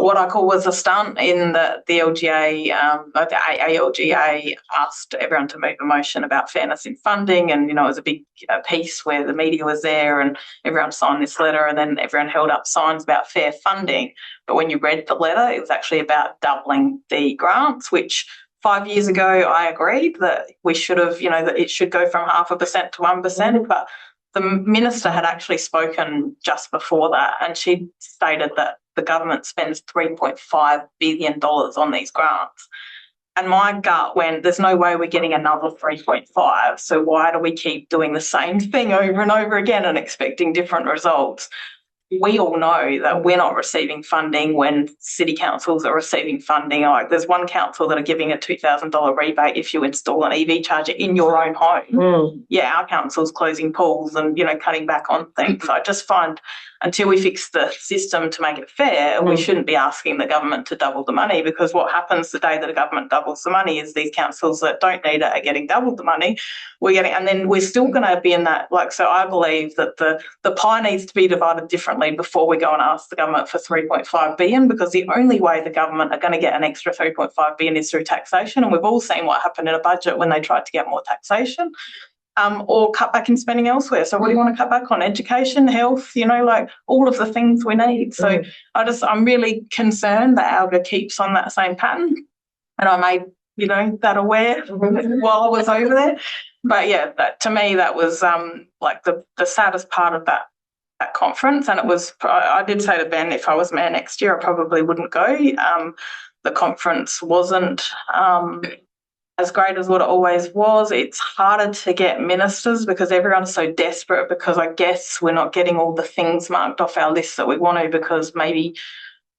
what I call was a stunt in the LGA, the ALGA asked everyone to move a motion about fairness in funding, and, it was a big piece where the media was there and everyone signed this letter, and then everyone held up signs about fair funding. But when you read the letter, it was actually about doubling the grants, which 5 years ago I agreed that we should have, that it should go from 0.5% to 1%. But the minister had actually spoken just before that, and she stated that the government spends $3.5 billion on these grants. And my gut went, there's no way we're getting another 3.5. So why do we keep doing the same thing over and over again and expecting different results? we all know that we're not receiving funding when city councils are receiving funding. Like there's one council that are giving a $2,000 rebate if you install an EV charger in your own home. Yeah, our council's closing pools and, you know, cutting back on things. I just find until we fix the system to make it fair, we shouldn't be asking the government to double the money, because what happens the day that the government doubles the money is these councils that don't need it are getting doubled the money. And then we're still going to be in that, like, so I believe that the pie needs to be divided differently before we go and ask the government for 3.5 billion, because the only way the government are going to get an extra 3.5 billion is through taxation. And we've all seen what happened in a budget when they tried to get more taxation. Or cut back in spending elsewhere. So what do you want to cut back on? Education, health, you know, like all of the things we need. So I'm really concerned that Alga keeps on that same pattern. And I made, you know, that aware while I was over there. But yeah, to me, that was like the saddest part of that conference. And it was, I did say to Ben, if I was mayor next year, I probably wouldn't go. The conference wasn't as great as what it always was. It's harder to get ministers because everyone's so desperate, because I guess we're not getting all the things marked off our list that we want to, because maybe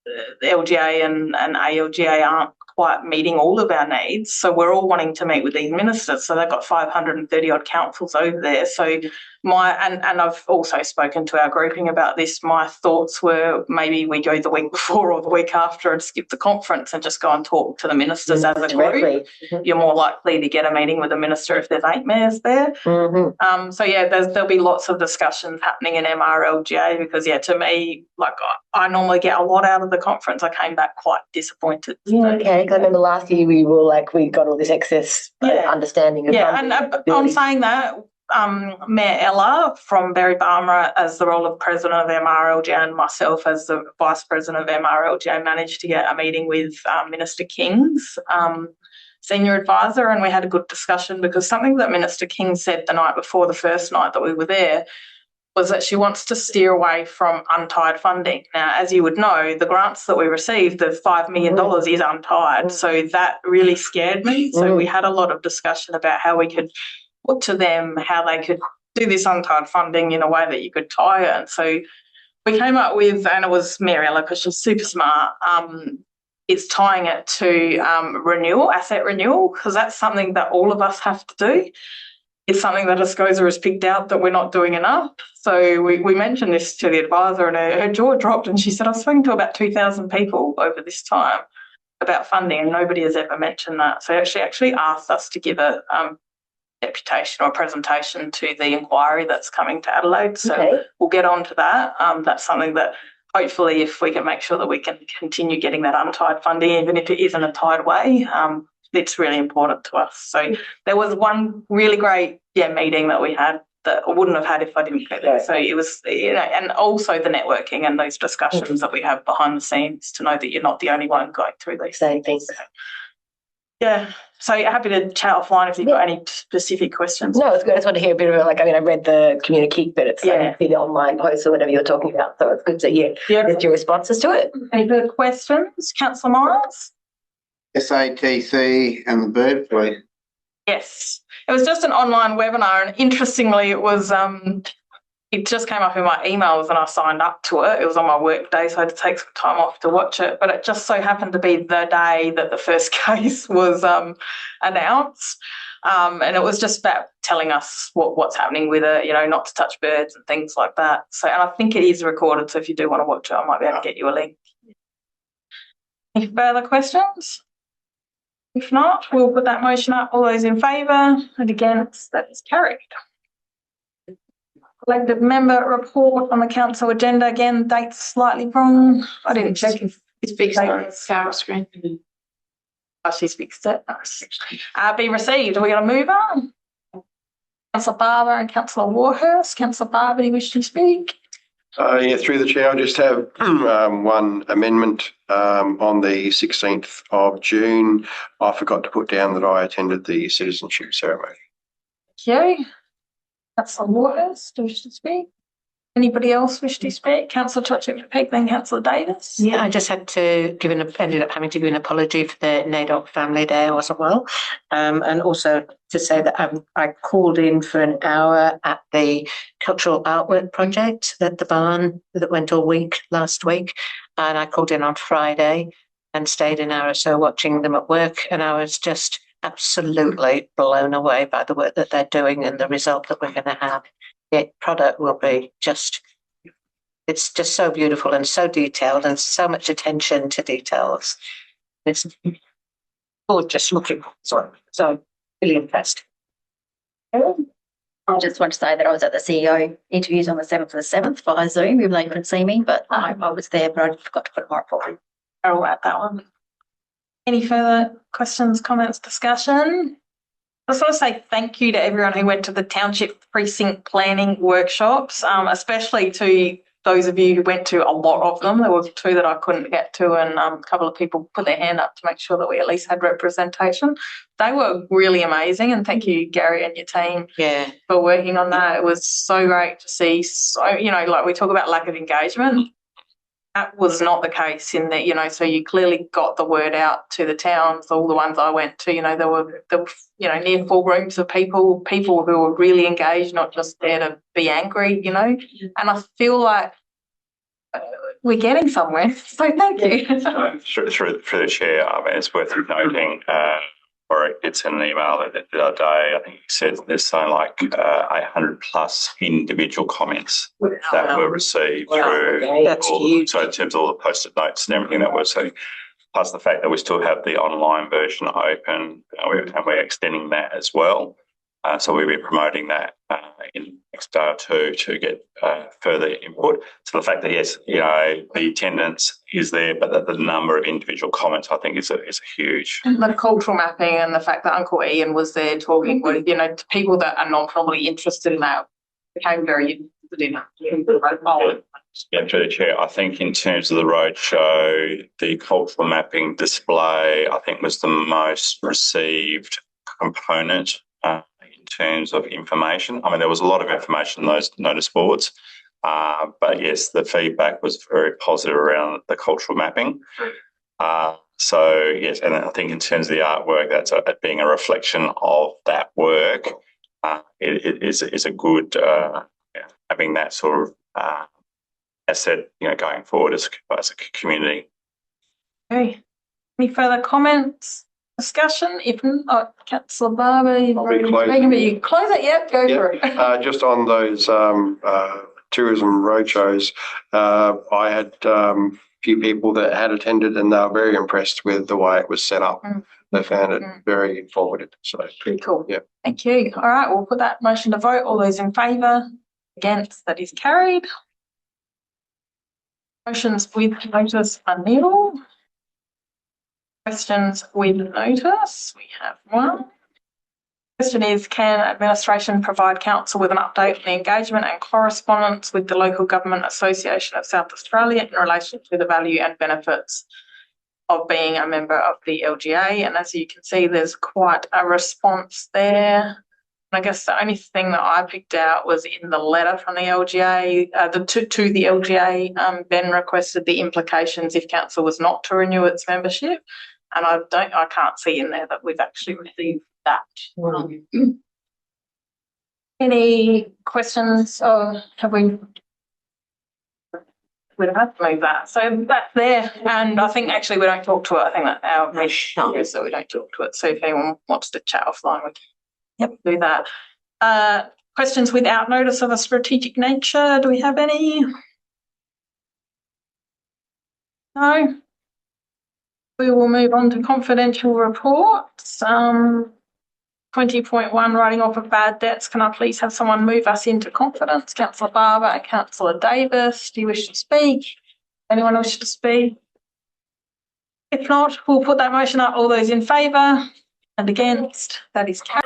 the LGA and ALGA aren't quite meeting all of our needs. So we're all wanting to meet with these ministers. So they've got 530 odd councils over there. So and I've also spoken to our grouping about this. My thoughts were maybe we go the week before or the week after and skip the conference and just go and talk to the ministers as a group. You're more likely to get a meeting with a minister if there's 8 mayors there. So yeah, there'll be lots of discussions happening in MRLGA, because yeah, to me, like I normally get a lot out of the conference. I came back quite disappointed.
Okay, because I remember last year we were like, we got all this excess understanding of
and on saying that, Mayor Ella from Berry Barmera as the role of president of MRLGA and myself as the vice president of MRLGA managed to get a meeting with Minister King's senior advisor, and we had a good discussion, because something that Minister King said the night before, the first night that we were there, was that she wants to steer away from untied funding. Now, as you would know, the grants that we received, the $5 million is untied. So that really scared me. So we had a lot of discussion about how we could put to them how they could do this untied funding in a way that you could tie it. And so we came up with, and it was Mariella, because she's super smart, is tying it to asset renewal, because that's something that all of us have to do. It's something that ASCOSA has picked out that we're not doing enough. So we mentioned this to the advisor, and her jaw dropped, and she said, I've spoken to about 2,000 people over this time about funding, and nobody has ever mentioned that. So she actually asked us to give a deputation or a presentation to the inquiry that's coming to Adelaide. So we'll get on to that. That's something that hopefully, if we can make sure that we can continue getting that untied funding, even if it isn't a tied way, it's really important to us. So there was one really great meeting that we had that I wouldn't have had if I didn't go there. So it was, you know, and also the networking and those discussions that we have behind the scenes to know that you're not the only one going through these
same things.
Yeah. So happy to chat offline if you've got any specific questions.
No, it's good. I just want to hear a bit of it. Like, I mean, I read the communique, but it's like the online post or whatever you're talking about. So it's good to hear your responses to it.
Any further questions? Councillor Miles?
SATC and the bird flu.
Yes. It was just an online webinar, and interestingly it was it just came up in my emails and I signed up to it. It was on my work day, so I had to take some time off to watch it. But it just so happened to be the day that the first case was announced. And it was just about telling us what's happening with it, you know, not to touch birds and things like that. So, and I think it is recorded, so if you do want to watch it, I might be able to get you a link. Any further questions? If not, we'll put that motion up. All those in favour and against, that is carried. Elected member report on the council agenda. Again, date's slightly wrong. I didn't check if it's fixed on the screen. Oh, she's fixed it. Be received. Are we going to move on? Councillor Barber and Councillor Warhurst. Councillor Barber, do you wish to speak?
Through the chair, I just have one amendment on the 16th of June. I forgot to put down that I attended the citizenship ceremony.
Okay. Councillor Waters, do you wish to speak? Anybody else wish to speak? Councillor Tochick-Peak, then Councillor Davis.
Yeah, I just had to ended up having to give an apology for the NAIDOC family day. I wasn't well. And also to say that I called in for an hour at the cultural artwork project at the barn that went all week last week. And I called in on Friday and stayed an hour or so watching them at work. And I was just absolutely blown away by the work that they're doing and the result that we're going to have. The product will be it's just so beautiful and so detailed and so much attention to details. It's gorgeous looking. So really impressed.
I just want to say that I was at the CEO interviews on the 7th of the 7th via Zoom, even though you couldn't see me, but I was there, but I forgot to put my report.
Carol at that one. Any further questions, comments, discussion? I just want to say thank you to everyone who went to the township precinct planning workshops, especially to those of you who went to a lot of them. There were 2 that I couldn't get to, and a couple of people put their hand up to make sure that we at least had representation. They were really amazing, and thank you, Gary, and your team for working on that. It was so great to see. So, like we talk about lack of engagement. That was not the case in that, so you clearly got the word out to the towns, all the ones I went to, there were near full rooms of people who were really engaged, not just there to be angry, and I feel like we're getting somewhere. So thank you.
Through the chair, I mean, it's worth noting, or it's in an email the other day, I think he said there's something like 800 plus individual comments that were received through.
That's huge.
So in terms of all the post-it notes and everything that we're seeing, plus the fact that we still have the online version open, and we're extending that as well. So we'll be promoting that in the next day or two to get further input. So the fact that, yes, the attendance is there, but the number of individual comments, I think, is a huge.
And the cultural mapping and the fact that Uncle Ian was there talking, to people that are not probably interested in that became very interested in it.
Yeah, through the chair, I think in terms of the roadshow, the cultural mapping display, I think was the most received component in terms of information. I mean, there was a lot of information in those notice boards, but yes, the feedback was very positive around the cultural mapping. So yes, and I think in terms of the artwork, that's being a reflection of that work. It is a good having that sort of asset, going forward as a community.
Okay. Any further comments? Discussion? If not, Councillor Barber, you've already spoken, but you close it. Yep, go for it.
Just on those tourism roadshows, I had a few people that had attended, and they were very impressed with the way it was set up. They found it very informative. So
pretty cool.
Yeah.
Thank you. All right, we'll put that motion to vote. All those in favour? Against? That is carried. Motions with notice are nil. Questions with notice, we have one. Question is, can administration provide council with an update on the engagement and correspondence with the Local Government Association of South Australia in relation to the value and benefits of being a member of the LGA? And as you can see, there's quite a response there. I guess the only thing that I picked out was in the letter from the LGA, to the LGA, Ben requested the implications if council was not to renew its membership. And I can't see in there that we've actually received that. Any questions, or have we? We'd have to move that. So that's there. And I think actually we don't talk to it. I think that our mission is that we don't talk to it. So if anyone wants to chat offline, we can do that. Questions without notice of a strategic nature. Do we have any? No. We will move on to confidential reports. 20.1, writing off of bad debts. Can I please have someone move us into confidence? Councillor Barber and Councillor Davis, do you wish to speak? Anyone wish to speak? If not, we'll put that motion up. All those in favour and against, that is carried.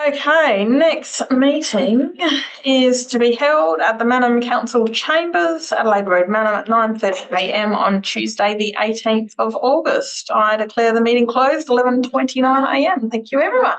Okay, next meeting is to be held at the Manham Council Chambers, Adelaide Road, Manham, at 9:30 a.m. on Tuesday, the 18th of August. I declare the meeting closed, 11:29 a.m. Thank you, everyone.